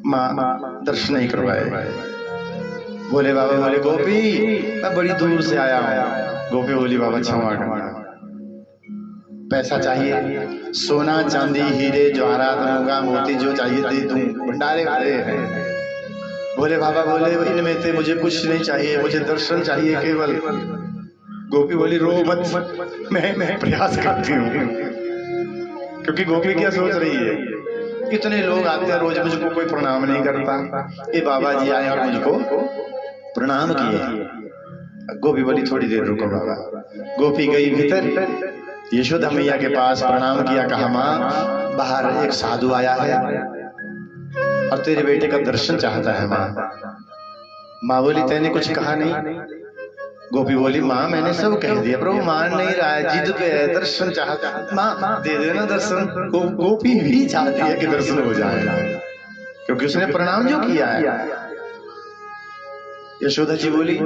माँ दर्शन नहीं करवाए। बोले बाबा बोले गोपी मैं बड़ी दूर से आया हूँ। गोपी बोली बाबा क्षमा करना। पैसा चाहिए, सोना चांदी हीरे जवाहरात मूंगा मोती जो चाहिए दे दूं, भंडारे भरे हैं। भोले बाबा बोले इनमें से मुझे कुछ नहीं चाहिए, मुझे दर्शन चाहिए केवल। गोपी बोली रो मत, मैं प्रयास करती हूँ। क्योंकि गोपी क्या सोच रही है, कितने लोग आते हैं रोज, मुझको कोई प्रणाम नहीं करता, ये बाबा जी आए और मुझको प्रणाम किए। गोपी बोली थोड़ी देर रुको बाबा। गोपी गई भीतर, यशोदा मैया के पास प्रणाम किया, कहा माँ बाहर एक साधु आया है और तेरे बेटे का दर्शन चाहता है। माँ बोली तेने कुछ कहा नहीं? गोपी बोली माँ मैंने सब कह दिया, प्रभु मान नहीं रहा है, जिद पे है, दर्शन चाहता है। माँ दे देना दर्शन। गोपी भी चाहती है कि दर्शन हो जाए, क्योंकि उसने प्रणाम जो किया है। यशोदा जी बोली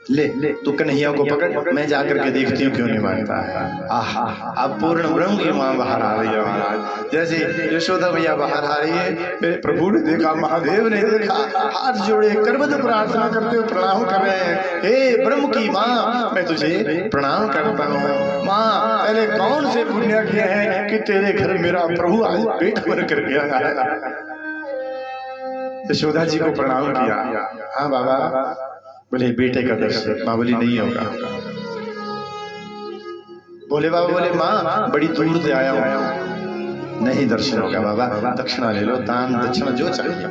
ले तू कन्हैया को पकड़, मैं जाकर के देखती हूँ क्यों नहीं मानता है। आहा, अब पूर्ण ब्रह्म की माँ बाहर आ रही है महाराज। जैसे यशोदा मैया बाहर आ रही है, मेरे प्रभु ने देखा, महादेव ने देखा, हाथ जोड़े करबद्ध प्रार्थना करते हुए प्रणाम कर रहे हैं। हे ब्रह्म की माँ, मैं तुझे प्रणाम करता हूँ। माँ मैंने कौन से पुण्य किए हैं कि तेरे घर मेरा प्रभु आज पेट भर कर गया है। यशोदा जी को प्रणाम किया। हाँ बाबा। बोले बेटे का दर्शन। माँ बोली नहीं होगा। बोले बाबा बोले माँ बड़ी दूर से आया हूँ, नहीं दर्शन होगा बाबा, दक्षिणा ले लो, दान दक्षिणा जो चाहिए।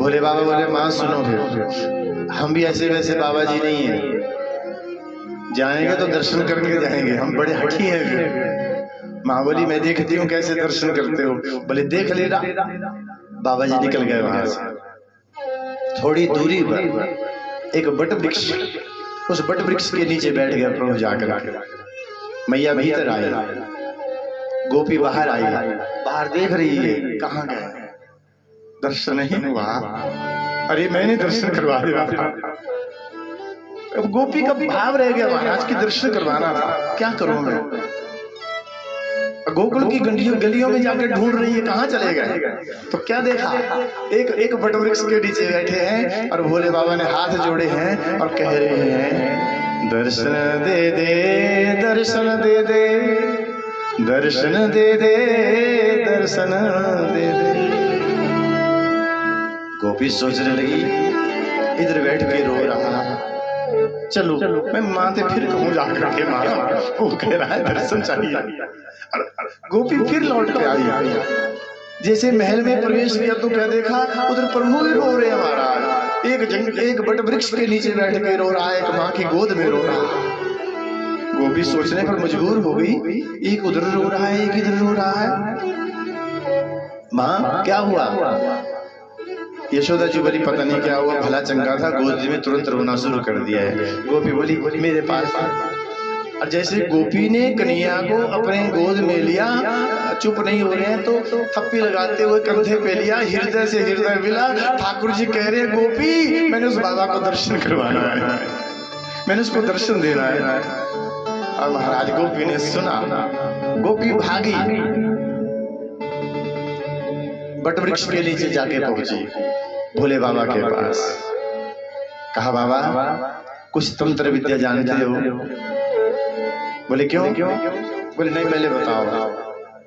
भोले बाबा बोले माँ सुनो, फिर हम भी ऐसे वैसे बाबा जी नहीं है, जाएंगे तो दर्शन करके जाएंगे, हम बड़े हठी हैं। फिर माँ बोली मैं देखती हूँ कैसे दर्शन करते हो। बोले देख लेना। बाबा जी निकल गए वहां से। थोड़ी दूरी पर एक बट वृक्ष, उस बट वृक्ष के नीचे बैठ गया प्रभु जाकर। मैया भीतर आई, गोपी बाहर आई, बाहर देख रही है कहाँ गए, दर्शन नहीं हुआ। अरे मैंने दर्शन करवा दिया था। अब गोपी का भाव रह गया महाराज की दर्शन करवाना था, क्या करूं मैं। गोकुल की गलियों में जाकर ढूंढ रही है कहाँ चले गए। तो क्या देखा, एक बट वृक्ष के नीचे बैठे हैं और भोले बाबा ने हाथ जोड़े हैं और कह रहे हैं दर्शन दे दे, दर्शन दे दे, दर्शन दे दे, दर्शन दे दे। गोपी सोचने लगी इधर बैठ के रो रहा, चलो मैं माँ से फिर कहूँ जाकर के, माँ वो कह रहा है दर्शन चाहिए। गोपी फिर लौट के आई, जैसे महल में प्रवेश किया तो क्या देखा, उधर प्रभु भी रो रहे हैं महाराज। एक बट वृक्ष के नीचे बैठ के रो रहा है, एक माँ की गोद में रो रहा है। गोपी सोचने पर मजबूर हो गई, एक उधर रो रहा है, एक इधर रो रहा है। माँ क्या हुआ? यशोदा जी बोली पता नहीं क्या हुआ, भला चंगा था, गोद में तुरंत रोना शुरू कर दिया है। गोपी बोली मेरे पास। और जैसे गोपी ने कन्हैया को अपने गोद में लिया, चुप नहीं हो रहे हैं तो थप्पी लगाते हुए कंधे पे लिया, हृदय से हृदय मिला। ठाकुर जी कह रहे गोपी मैंने उस बाबा को दर्शन करवाना है, मैंने उसको दर्शन देना है। और महाराज गोपी ने सुना, गोपी भागी, बट वृक्ष के नीचे जाके पहुंची भोले बाबा के पास। कहा बाबा कुछ तंत्र विद्या जानते हो? बोले क्यों? बोले नहीं पहले बताओ,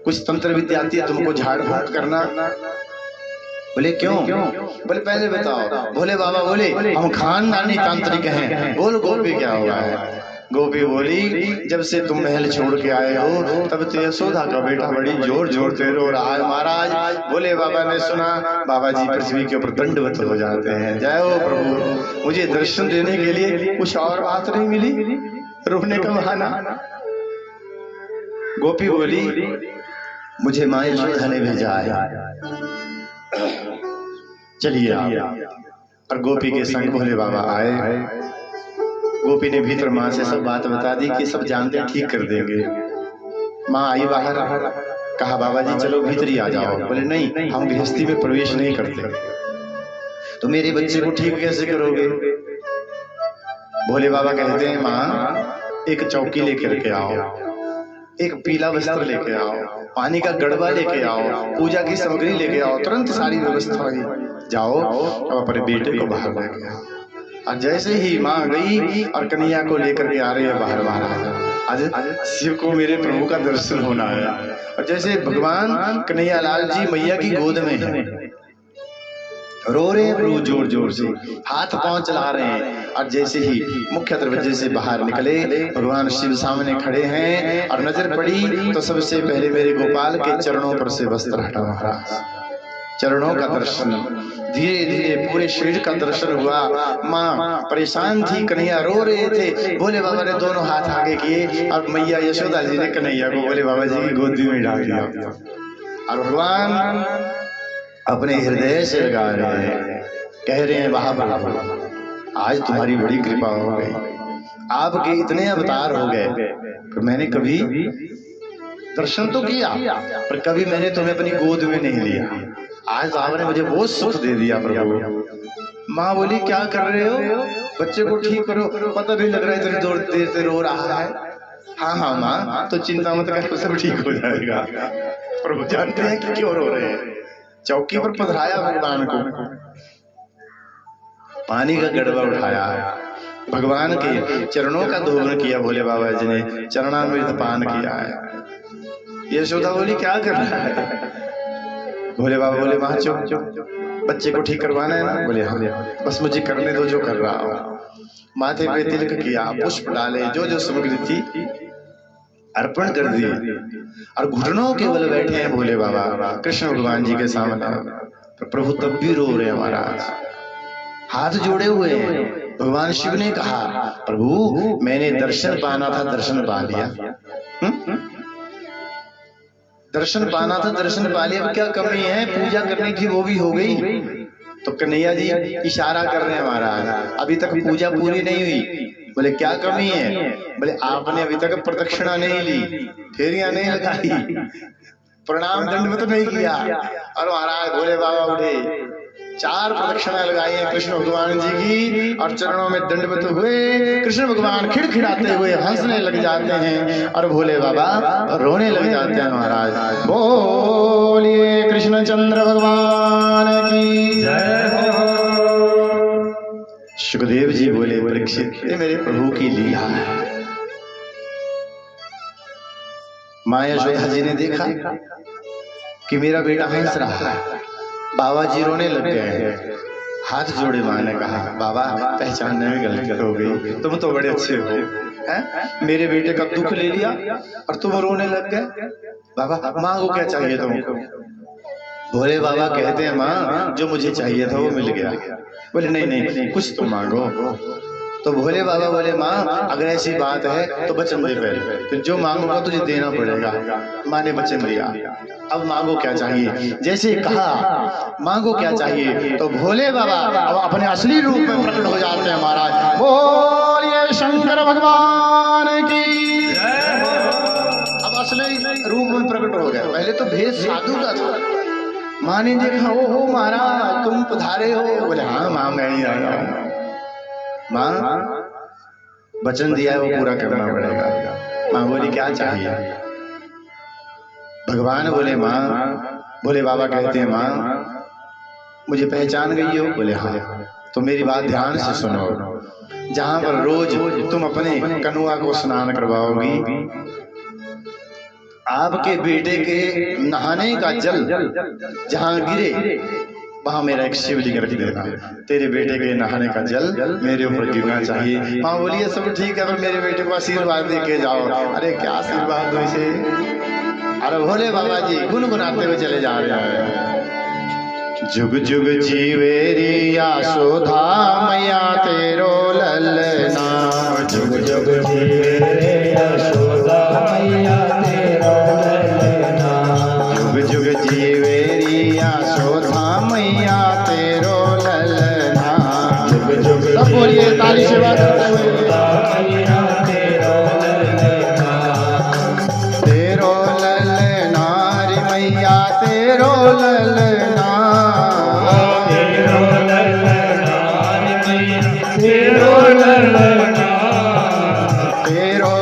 कुछ तंत्र विद्या आती है तुमको, झाड़ फूक करना? बोले क्यों? बोले पहले बताओ। भोले बाबा बोले हम खानदानी तांत्रिक हैं। बोल गोपी क्या हुआ है? गोपी बोली जब से तुम महल छोड़ के आए हो तब तो यशोदा का बेटा बड़ी जोर जोर से रो रहा है। महाराज भोले बाबा ने सुना, बाबा जी पृथ्वी के ऊपर दंडवत हो जाते हैं। जय हो प्रभु, मुझे दर्शन देने के लिए कुछ और बात नहीं मिली, रोने का बहाना। गोपी बोली मुझे माँ यशोदा ने भेजा है, चलिए आप। और गोपी के संग भोले बाबा आए। गोपी ने भीतर माँ से सब बात बता दी कि सब जानते ठीक कर देंगे। माँ आई बाहर, कहा बाबा जी चलो भीतर ही आ जाओ। बोले नहीं हम गृहस्थी में प्रवेश नहीं करते। तो मेरे बच्चे को ठीक कैसे करोगे? भोले बाबा कहते हैं माँ एक चौकी लेकर के आओ, एक पीला वस्त्र लेके आओ, पानी का गड़बा लेके आओ, पूजा की सामग्री लेके आओ, तुरंत सारी व्यवस्था हुई। जाओ अब अपने बेटे को बाहर लेके आओ। और जैसे ही माँ गई और कन्हैया को लेकर के आ रही है बाहर, आज शिव को मेरे प्रभु का दर्शन होना है। और जैसे भगवान कन्हैया लाल जी मैया की गोद में है, रो रहे हैं प्रभु जोर जोर से, हाथ पांव चला रहे हैं। और जैसे ही मुख्य दरवाजे से बाहर निकले, भगवान शिव सामने खड़े हैं और नजर पड़ी तो सबसे पहले मेरे गोपाल के चरणों पर से वस्त्र हटा महाराज। चरणों का दर्शन, धीरे धीरे पूरे शरीर का दर्शन हुआ। माँ परेशान थी, कन्हैया रो रहे थे। भोले बाबा ने दोनों हाथ आगे किए और मैया यशोदा जी ने कन्हैया को भोले बाबा जी की गोदी में डाल दिया। और भगवान अपने हृदय से लगा रहे हैं, कह रहे हैं वाह प्रभु आज तुम्हारी बड़ी कृपा हो गई, आपके इतने अवतार हो गए, पर मैंने कभी दर्शन तो किया पर कभी मैंने तुम्हें अपनी गोद में नहीं लिया। आज आपने मुझे बहुत सुख दे दिया प्रभु। माँ बोली क्या कर रहे हो, बच्चे को ठीक करो, पता भी लग रहा है इतनी देर से रो रहा है। हाँ हाँ माँ तो चिंता मत करो, सब ठीक हो जाएगा। प्रभु जानते हैं कि क्यों रो रहे हैं। चौकी पर पधराया भगवान को, पानी का गड़बा उठाया, भगवान के चरणों का धोवन किया भोले बाबा जी ने, चरणामृत पान किया है। यशोदा बोली क्या कर रहा है। भोले बाबा बोले माँ चुप चुप, बच्चे को ठीक करवाना है ना। बोले हाँ बस मुझे करने दो जो कर रहा हूँ। माथे पे तिलक किया, पुष्प डाले, जो जो सामग्री थी अर्पण कर दिए और घुटनों के बल बैठे हैं भोले बाबा कृष्ण भगवान जी के सामने। तो प्रभु तब भी रो रहे हैं महाराज, हाथ जोड़े हुए हैं। भगवान शिव ने कहा प्रभु मैंने दर्शन पाना था, दर्शन पा लिया। दर्शन पाना था, दर्शन पा लिया, अब क्या कमी है, पूजा करनी थी वो भी हो गई। तो कन्हैया जी इशारा कर रहे हैं महाराज अभी तक पूजा पूरी नहीं हुई। बोले क्या कमी है। बोले आपने अभी तक प्रदक्षिणा नहीं ली, फेरियां नहीं लगाई, प्रणाम दंडवत नहीं किया। और महाराज भोले बाबा उठे, 4 प्रदक्षिणा लगाई हैं कृष्ण भगवान जी की और चरणों में दंडवत हुए। कृष्ण भगवान खिड़खिड़ाते हुए हंसने लग जाते हैं और भोले बाबा रोने लग जाते हैं महाराज। बोलिए कृष्णचंद्र भगवान की जय हो। सुखदेव जी बोले परीक्षित ये मेरे प्रभु की लीला है। माँ यशोदा जी ने देखा कि मेरा बेटा हंस रहा है, बाबा जी रोने लग गए। हाथ जोड़े माँ ने कहा बाबा पहचानने में गलती हो गई, तुम तो बड़े अच्छे हो हैं? मेरे बेटे का दुख ले लिया और तुम रोने लग गए। बाबा माँ को क्या चाहिए तुमको। भोले बाबा कहते हैं माँ जो मुझे चाहिए था वो मिल गया। बोले नहीं नहीं कुछ तो मांगो। तो भोले बाबा बोले माँ अगर ऐसी बात है तो वचन दे पहले, तो जो मांगूंगा तुझे देना पड़ेगा। माँ ने वचन दिया, अब मांगो क्या चाहिए। जैसे कहा मांगो क्या चाहिए तो भोले बाबा अब अपने असली रूप में प्रकट हो जाते हैं महाराज। बोलिए शंकर भगवान की। अब असली रूप में प्रकट हो गया, पहले तो भेद साधु का था। माँ ने देखा ओ हो महाराज तुम पधारे हो। बोले हाँ माँ मैं ही आया हूँ। माँ वचन दिया है वो पूरा करना पड़ेगा। माँ बोली क्या चाहिए। भगवान बोले माँ, भोले बाबा कहते हैं माँ मुझे पहचान गई हो। बोले हाँ। तो मेरी बात ध्यान से सुनो, जहाँ पर रोज तुम अपने कनुआ को स्नान करवाओगी, आपके बेटे के नहाने का जल जहाँ गिरे वहां मेरा एक शिवलिंग रख देना। तेरे बेटे के नहाने का जल मेरे ऊपर गिरना चाहिए। माँ बोलिए सब ठीक है पर मेरे बेटे को आशीर्वाद दे के जाओ। अरे क्या आशीर्वाद दो इसे। अरे भोले बाबा जी गुनगुनाते हुए चले जा रहे हैं। जुग जुग जीवेरी यशोदा मैया तेरो ललना। जुग जुग जीवेरी यशोदा मैया तेरो ललना। जुग जुग जीवेरी यशोदा मैया तेरो ललना। जुग जुग सब बोलिए ताली से बात करते हुए। तेरो ललना रे मैया तेरो ललना। तेरो ललना रे मैया तेरो ललना। तेरो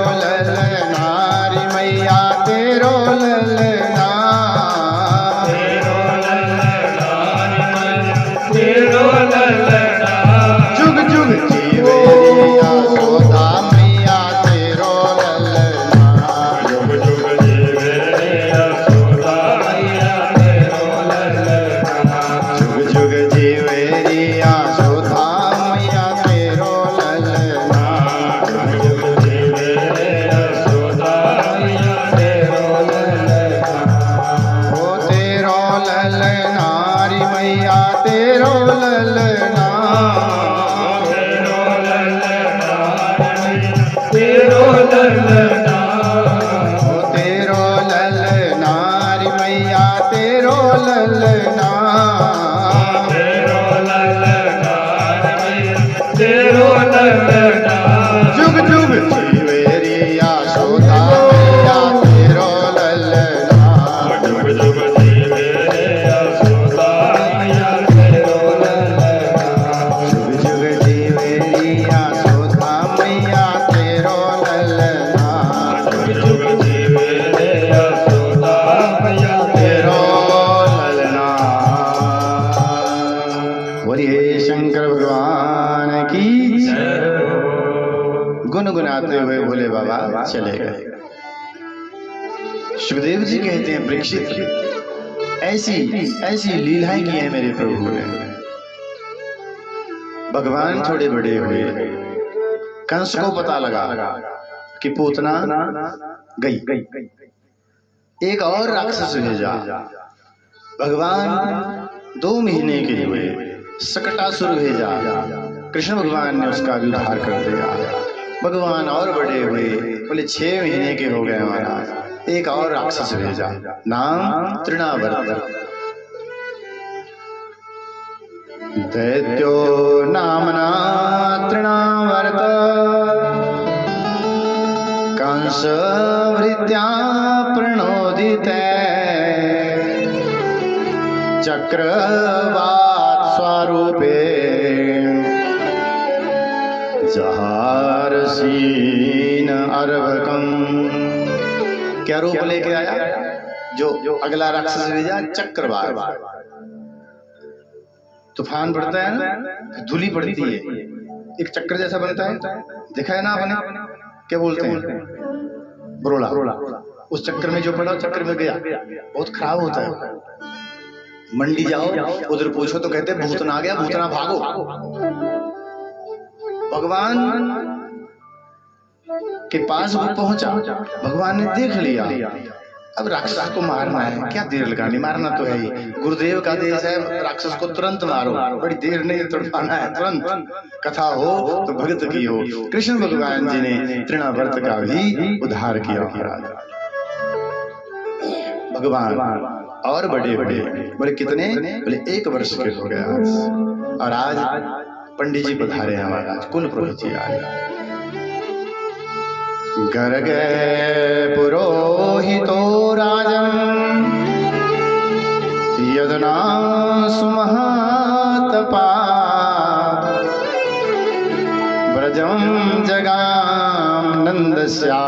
ललना ओ तेरो ललना रे मैया तेरो ललना तेरो ललना तेरो ललना जुग जुग जीवे रे यशोदा मैया तेरो ललना जुग जुग जीवे रे यशोदा मैया तेरो ललना जुग जुग जीवे रे यशोदा मैया तेरो ललना जुग जुग जीवे रे यशोदा मैया तेरो ललना। बोलिए शंकर भगवान की जय हो। गुनगुनाते हुए भोले बाबा चले गए। सुखदेव जी कहते हैं परीक्षित ऐसी ऐसी लीलाएं की हैं मेरे प्रभु ने। भगवान थोड़े बड़े हुए, कंस को पता लगा कि पूतना गई, एक और राक्षस भेजा। भगवान 2 महीने के लिए सकटासुर भेजा, कृष्ण भगवान ने उसका भी उद्धार कर दिया। भगवान और बड़े हुए, बोले 6 महीने के हो गए महाराज, एक और राक्षस भेजा, नाम तृणावर्त। दैत्यो नामना तृणावर्त कंस भृत्या प्रणोदिते चक्रवात स्वरूपे जहारसीन अर्भकम। क्या रूप लेके आया? जो अगला राक्षस भेजा, चक्रवात। तूफान पड़ता है ना, धूली पड़ती है, एक चक्र जैसा बनता है, देखा है ना आपने? क्या बोलते हैं? बरोला। उस चक्कर में जो पड़ा, चक्कर में गया, बहुत खराब होता है। मंडी जाओ, उधर पूछो तो कहते भूतना आ गया, भूतना भागो। भगवान के पास वो पहुंचा, भगवान ने देख लिया, अब राक्षस को मारना है, क्या देर लगानी, मारना तो है ही, गुरुदेव का देश है, राक्षस को तुरंत मारो, बड़ी देर नहीं तड़पाना है, तुरंत कथा हो तो भगत की हो। कृष्ण भगवान जी ने तृणावर्त का भी उद्धार किया महाराज। भगवान और बड़े बड़े, बोले कितने? बोले 1 वर्ष के हो गए आज। और आज पंडित जी पधारे हैं महाराज, कुल पुरोहित जी आए। गर्ग पुरोहितो राजन यदना सुमहातपा व्रजम जगाम नंदस्या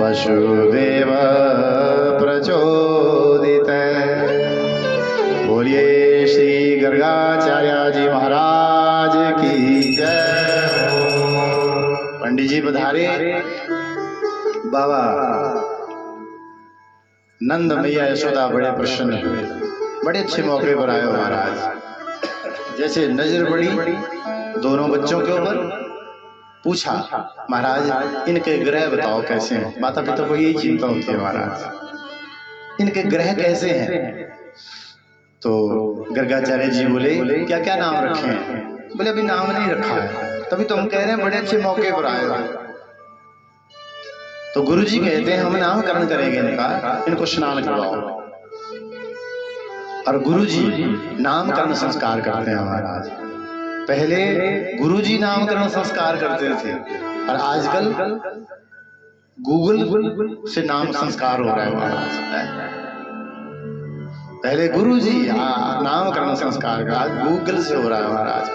वसुदेव प्रचोदित। बोलिए श्री गर्गाचार्य जी महाराज की जय। पंडित जी पधारे। बाबा नंद मैया यशोदा बड़े प्रसन्न हुए, बड़े अच्छे मौके पर आए हो महाराज। जैसे नजर पड़ी दोनों बच्चों के ऊपर, पूछा महाराज इनके ग्रह बताओ कैसे हैं। माता पिता को यही चिंता होती है महाराज, इनके ग्रह कैसे हैं। तो गर्गाचार्य जी बोले क्या क्या नाम रखे हैं? बोले अभी नाम नहीं रखा है, तभी तो हम कह रहे हैं बड़े अच्छे मौके पर आए हो। तो गुरु जी कहते हैं हम नामकरण करेंगे इनका, इनको स्नान करवाओ। और गुरु जी नामकरण संस्कार करते हैं महाराज। पहले गुरु जी नामकरण संस्कार करते थे और आजकल गूगल से नाम संस्कार हो रहा है महाराज। पहले गुरु जी नामकरण संस्कार का, आज गूगल से हो रहा है महाराज।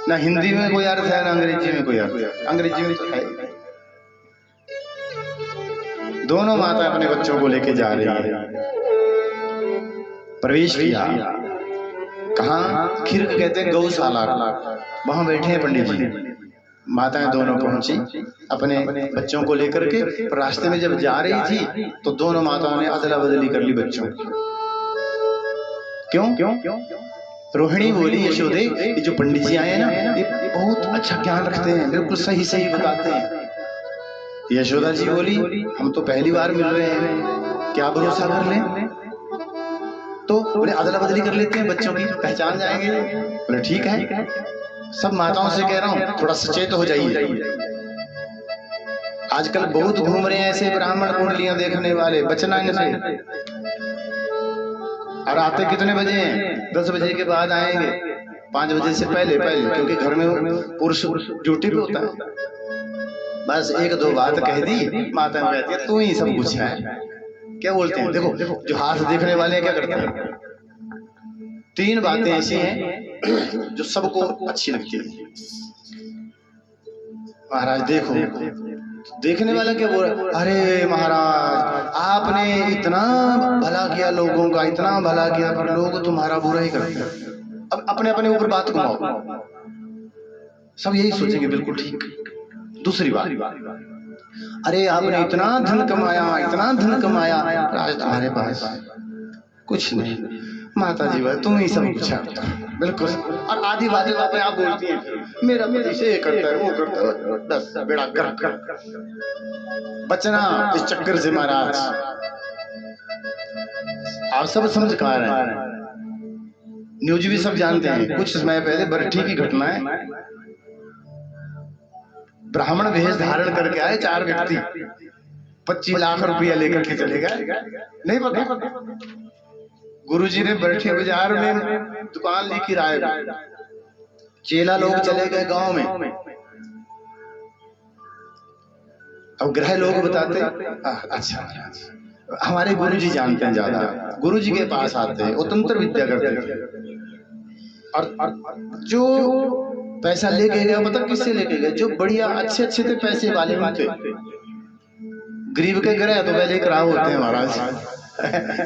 ना हिंदी में कोई अर्थ है ना अंग्रेजी में कोई अर्थ, अंग्रेजी में तो है। दोनों माता अपने बच्चों को लेके जा रही है। प्रवेश किया, कहाँ? खिरक कहते हैं गौशाला, वहां बैठे हैं पंडित जी। माताएं दोनों पहुंची अपने बच्चों को लेकर के। रास्ते में जब जा रही थी तो दोनों माताओं ने अदला बदली कर ली बच्चों की। क्यों? रोहिणी बोली यशोदे ये जो पंडित जी आए हैं ना, ये बहुत अच्छा ज्ञान रखते हैं, बिल्कुल सही सही बताते हैं। यशोदा जी बोली हम तो पहली बार मिल रहे हैं, क्या भरोसा कर लें? तो बोले अदला बदली कर लेते हैं, बच्चों की पहचान जाएंगे। बोले ठीक है, सब माताओं से कह रहा हूँ थोड़ा सचेत हो जाइए। आजकल बहुत घूम रहे हैं ऐसे ब्राह्मण कुंडलियां देखने वाले, बचना इनसे। और आते कितने बजे हैं? 10 बजे के बाद आएंगे, 5 बजे से पहले पहले, क्योंकि घर में पुरुष ड्यूटी पे होता है। बस 1-2 बात कह दी, माता में कहती है तू ही सब कुछ है। क्या बोलते हैं? देखो जो हाथ देखने वाले हैं क्या करते हैं? 3 बातें ऐसी हैं जो सबको अच्छी लगती है। महाराज देखो, देखने वाला क्या बोल रहा है? अरे महाराज आपने इतना भला किया लोगों का, इतना भला किया, पर लोग तुम्हारा बुरा ही करते हैं। अब अपने अपने ऊपर बात घुमाओ, सब यही सोचेंगे बिल्कुल ठीक। दूसरी बात, अरे आपने इतना धन कमाया, इतना धन कमाया, आज तुम्हारे पास कुछ नहीं। माता जी भाई तुम ही सब कुछ है, बिल्कुल। और आधी बातें अपने आप बोलती हैं, मेरा पति से ये करता है, वो करता है, बस बेड़ा कर। बचना इस चक्कर से महाराज। आप सब समझकार हैं, न्यूज भी सब जानते हैं। कुछ समय पहले बरठी की घटना है, ब्राह्मण भेष धारण करके आए 4 व्यक्ति, 25 लाख रुपया लेकर के चले गए। नहीं पता, गुरुजी ने बरठी बाजार में दुकान ली किराए पे, चेला लोग चले गए गांव में। अब ग्रह लोग बताते अच्छा हमारे गुरुजी जानते हैं ज्यादा, गुरुजी के पास आते हैं, वो तंत्र विद्या करते थे। और जो पैसा लेके गया, पता किससे लेके गए? जो बढ़िया अच्छे अच्छे थे, पैसे वाले होते। गरीब के ग्रह तो पहले खराब होते हैं महाराज,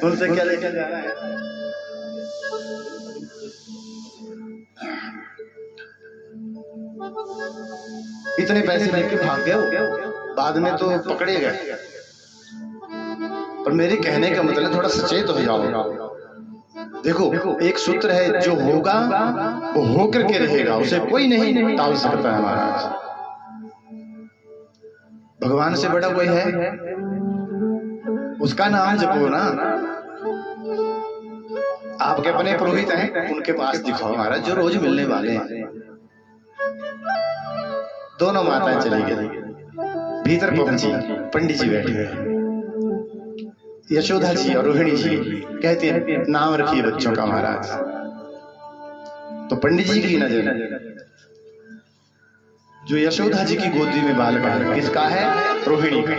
उनसे क्या लेके जाना है? इतने पैसे लेके भाग गए, बाद में तो पकड़े गए। पर मेरे कहने का मतलब थोड़ा सचेत हो जाओ। देखो एक सूत्र है, जो होगा वो होकर के रहेगा, उसे कोई नहीं टाल सकता है महाराज। भगवान से बड़ा कोई है? उसका नाम जपो ना। आपके अपने पुरोहित हैं, उनके पास दिखाओ महाराज, जो रोज मिलने वाले हैं। दोनों माताएं चली गई, भीतर पहुंची, पंडित जी बैठे हुए, यशोदा जी और रोहिणी जी कहते हैं नाम रखिए बच्चों का महाराज। तो पंडित जी की नजर जो यशोदा जी की गोदी में बालक है, किसका है? रोहिणी का।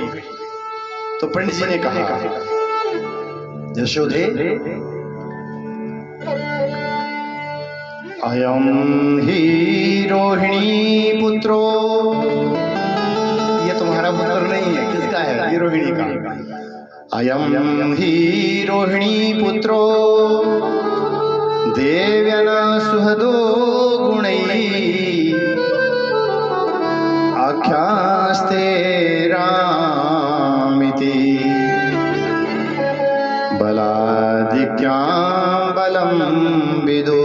तो पंडित जी ने कहा, यशोदे अयम ही रोहिणी पुत्रो, ये तुम्हारा पुत्र नहीं है, किसका है? ये रोहिणी का। अयम ही रोहिणी पुत्रो देव्यन सुहदो गुणैः आख्यास्ते रामिति बलादिक्यां बलम विदो।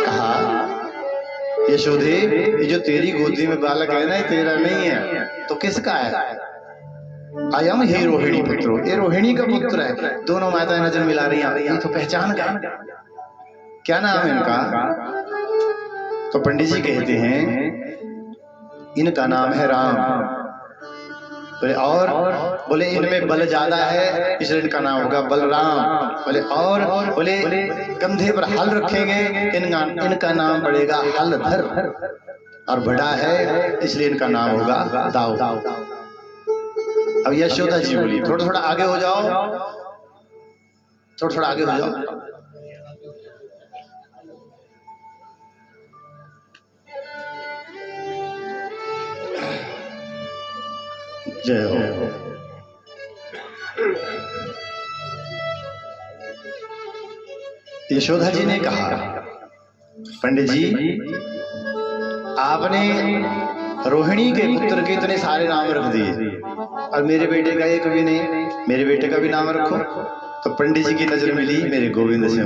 कहा यशोदे, ये जो तेरी गोदी में बालक है ना, ये तेरा नहीं है, तो किसका है? अयम ही रोहिणी पुत्रो, ये रोहिणी का पुत्र है। दोनों माताएं नजर मिला रही हैं, ये तो पहचान का, क्या नाम है इनका? तो पंडित जी कहते हैं इनका नाम है राम। बोले और? बोले इनमें बल ज्यादा है इसलिए इनका नाम होगा बलराम। बोले और? बोले कंधे पर हल रखेंगे, इनका नाम पड़ेगा हलधर। और बड़ा है इसलिए इनका नाम होगा दाऊ। अब यशोदा जी बोली, थोड़ा थोड़ा आगे हो जाओ, थोड़ा थोड़ा आगे हो जाओ। जय हो। यशोदा जी ने कहा, पंडित जी आपने रोहिणी के पुत्र के इतने सारे नाम रख दिए और मेरे बेटे का एक भी नहीं, मेरे बेटे का भी नाम रखो। तो पंडित जी की नजर मिली मेरे गोविंद से,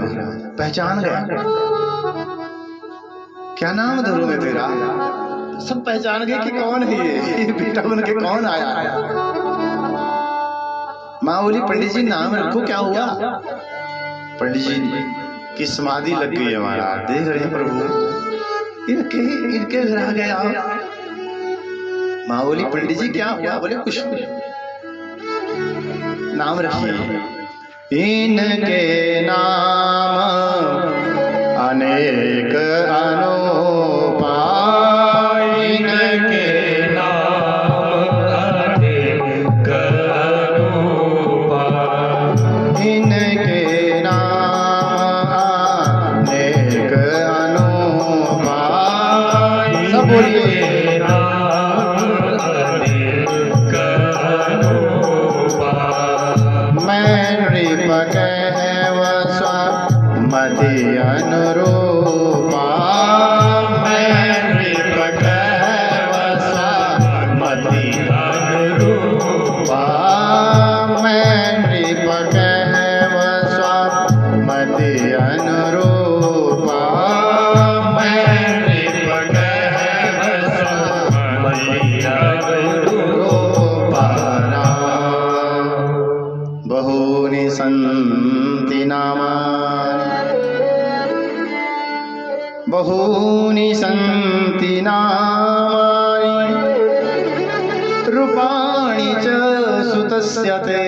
पहचान गया। क्या नाम धरूं मैं तेरा? सब पहचान गए कि कौन है ये बेटा बन के कौन आया है। माँ बोली पंडित जी नाम रखो, क्या हुआ? पंडित जी की समाधि लग गई है महाराज, देख रहे हैं प्रभु, इनके घर आ गया। माँ बोली पंडित जी क्या हुआ? बोले कुछ नाम रखिए। इनके नाम अनेक अनुपाय, इनके नाम अनेक अनुपाय, इनके नाम अनेक अनुपाय। सब बोलिए। मैं नृप कहव स्वामति अनुरूपा, मैं नृप कहव स्वामति अनुरूपा, मैं नृप कहव स्वामति अनुरूपा, मैं नृप कहव स्वामति अनुरूपा। बहूनि सन्ति नामानि, बहूनि सन्ति नामानि, रूपाणि च सुतस्य ते,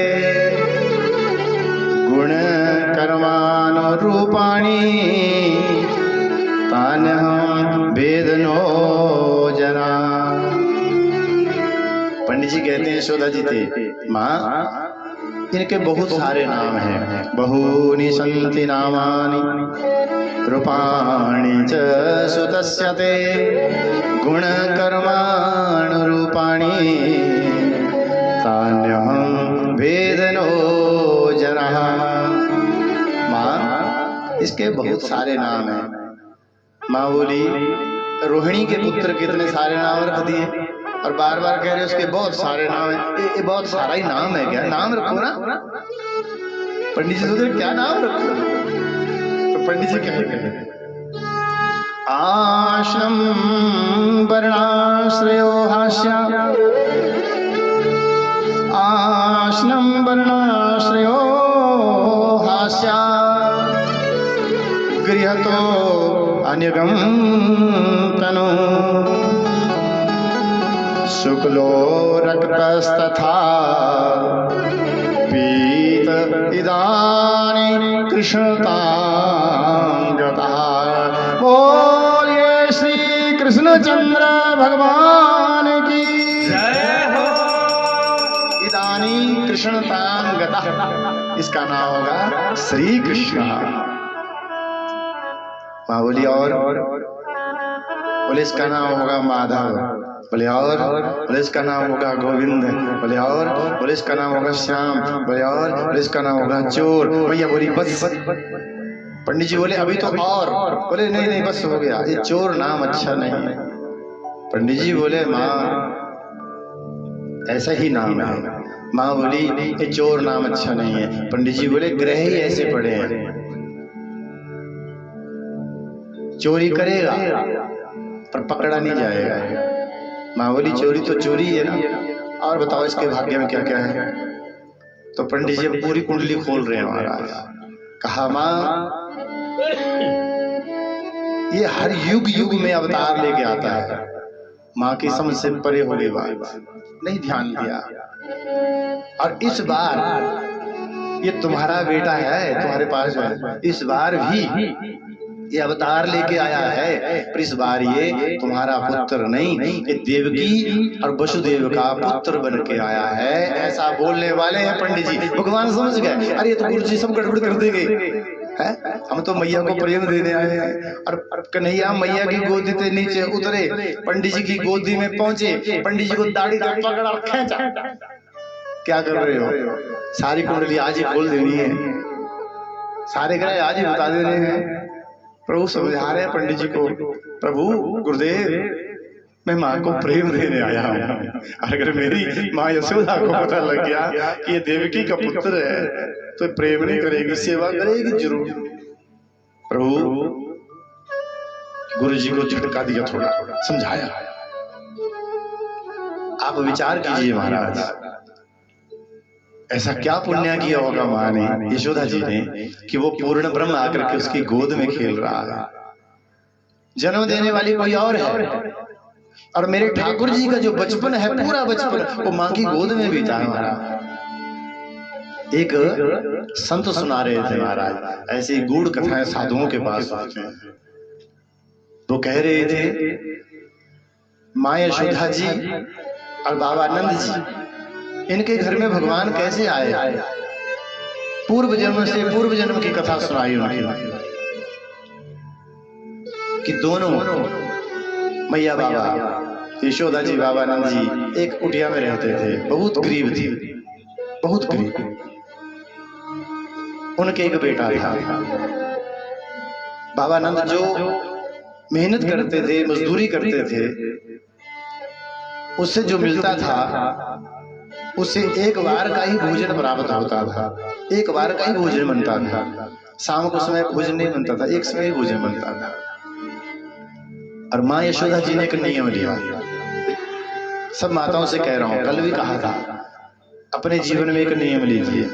गुणकर्मानुरूपाणि, तान्यहं वेदनो जना। पंडित जी कहते हैं यशोदा जी थे, माँ इनके बहुत सारे नाम हैं। बहूनि सन्ति नामानि, रूपाणि च सुतस्य ते, गुणकर्मानुरूपाणि, तान्यहं वेदनो जनः। माँ इसके बहुत सारे नाम हैं। माँ बोली रोहिणी के पुत्र कितने सारे नाम रख दिए, और बार बार कह रहे उसके बहुत सारे नाम हैं। ये बहुत सारा ही नाम है क्या? नाम रखो ना। पंडित जी सोच रहे क्या नाम रखो, तो पंडित जी क्या कहते हैं? आश्रम वर्णाश्रयो हास्या, आश्रम वर्णाश्रयो हास्या, गृहतो अन्यगम तनु, शुक्लो रक्तस्तथा पीत इदानीं कृष्णतांगतः। बोलिए श्री कृष्णचंद्र भगवान की जय हो। इदानीं कृष्णतांगतः, इसका नाम होगा श्री कृष्ण। माँ बोली और बोले इसका नाम होगा माधव, बोले और बोले इसका नाम होगा गोविंद, बोले और बोले इसका नाम होगा श्याम, बोले और बोले इसका नाम होगा चोर। भैया बोली बस। पंडित जी बोले अभी तो और, बोले नहीं नहीं बस हो गया, ये चोर नाम अच्छा नहीं। पंडित जी बोले माँ ऐसा ही नाम है। माँ बोली ये चोर नाम अच्छा नहीं है। पंडित जी बोले ग्रह ही ऐसे पड़े हैं, चोरी करेगा पर पकड़ा नहीं जाएगा। माँ बोली चोरी तो चोरी है ना, और बताओ इसके भाग्य में क्या क्या है। तो पंडित जी पूरी कुंडली खोल रहे हैं महाराज। कहा माँ ये हर युग युग में अवतार लेके आता है। माँ की समझ से परे हो गई बात, नहीं ध्यान दिया। और इस बार ये तुम्हारा बेटा है, तुम्हारे पास है, इस बार भी ये अवतार लेके आया है, पर इस बार ये तुम्हारा पुत्र नहीं, ये देवकी और वसुदेव का पुत्र बन के आया है। ऐसा बोलने वाले हैं पंडित जी। भगवान समझ गए, अरे तो गुरु जी सब गड़बड़ कर देंगे, हम तो मैया को प्रेम देने आए हैं। और कन्हैया मैया की गोदी से नीचे उतरे, पंडित जी की गोदी में पहुंचे, पंडित जी को दाढ़ी तक पकड़ा खींचा। क्या कर रहे हो? सारी कुंडली आज ही खोल देनी है, सारे ग्रह आज ही बता देने हैं। प्रभु समझा रहे हैं पंडित जी को, प्रभु गुरुदेव मैं माँ को प्रेम देने आया हूँ, अगर मेरी माँ यशोदा को पता लग गया कि ये देवकी का पुत्र है तो प्रेम नहीं करेगी, सेवा करेगी जरूर। प्रभु गुरु जी को झटका दिया, थोड़ा समझाया। आप विचार कीजिए महाराज, ऐसा क्या पुण्य किया होगा माँ ने, यशोदा जी ने, कि वो पूर्ण ब्रह्म आकर के उसकी गोद में खेल रहा है। जन्म देने वाली कोई और है, और मेरे ठाकुर जी का जो बचपन है, पूरा बचपन वो माँ की गोद में बीता है महाराज। एक संत सुना रहे थे महाराज, ऐसी गूढ़ कथाएं साधुओं के पास होती हैं। वो कह रहे थे माँ यशोदा जी और बाबा नंद जी, इनके घर में भगवान कैसे आए। पूर्व जन्म से पूर्व जन्म की कथा सुनाई उनकी कि दोनों मैया बाबा यशोदा जी बाबा नंद जी एक कुटिया में रहते थे। बहुत गरीब थी, बहुत गरीब। उनके एक बेटा था। बाबा नंद जो मेहनत करते थे, मजदूरी करते थे, उससे जो मिलता था उससे एक बार का ही भोजन प्राप्त होता था। एक बार का ही भोजन बनता था। शाम को समय भोजन नहीं बनता था, एक समय भोजन बनता था। और माँ यशोदा जी ने एक नियम लिया। सब माताओं से कह रहा हूं, कल भी कहा था, अपने जीवन में एक नियम लीजिए।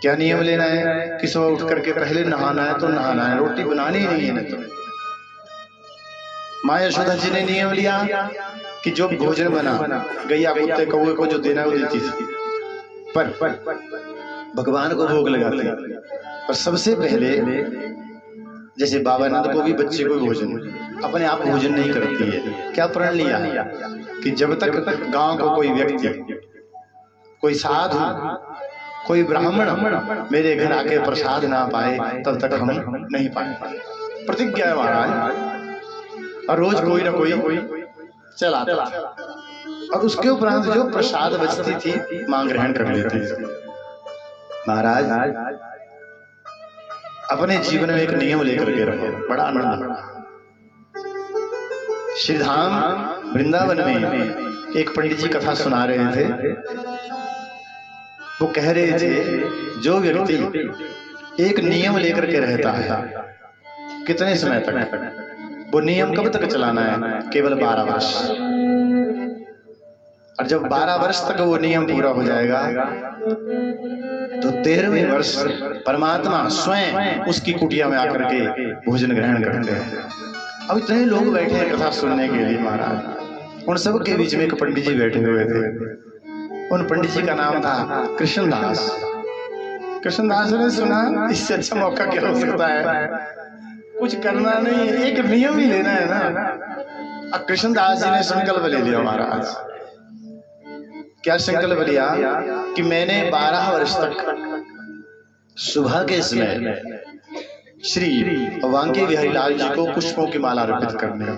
क्या नियम लेना है कि सुबह उठ करके पहले नहाना है तो नहाना है, रोटी बनानी ही नहीं है। तो माँ यशोदा जी ने नियम लिया कि जो भोजन बना गैया कुत्ते कौवे को जो देना है वो देती थी, पर भगवान को भोग लगाती। और सबसे पहले जैसे बाबा नंद को भी बच्चे को भोजन, अपने आप भोजन नहीं करती है। क्या प्रण लिया कि जब तक गांव को कोई व्यक्ति, कोई साधु, कोई ब्राह्मण मेरे घर आके प्रसाद ना पाए तब तक हम नहीं पाए। प्रतिज्ञा है महाराज। और रोज कोई ना कोई चला आता और उसके उपरांत जो प्रसाद बचती थी मां ग्रहण कर लेती थी। महाराज अपने जीवन में एक नियम लेकर के रहो, बड़ा आनंद। श्रीधाम वृंदावन में एक पंडित जी कथा सुना रहे थे। वो कह रहे थे जो व्यक्ति एक नियम लेकर के रहता है, कितने समय तक, वो नियम कब तक चलाना है? केवल 12 वर्ष। और जब 12 वर्ष तक वो नियम पूरा हो जाएगा तो 13वें वर्ष परमात्मा स्वयं उसकी कुटिया में आकर के भोजन ग्रहण करते हैं। अब इतने लोग बैठे हैं कथा सुनने के लिए महाराज। उन सब के बीच में एक पंडित जी बैठे हुए थे। उन पंडित जी का नाम था कृष्णदास। कृष्णदास ने सुना इससे अच्छा मौका क्या हो सकता है, कुछ करना नहीं, एक नियम ही लेना है ना। अब कृष्णदास जी ने संकल्प ले लिया महाराज। क्या संकल्प लिया कि मैंने 12 वर्ष तक सुबह के समय श्री वांके बिहारी लाल जी को पुष्पों की माला अर्पित करनी है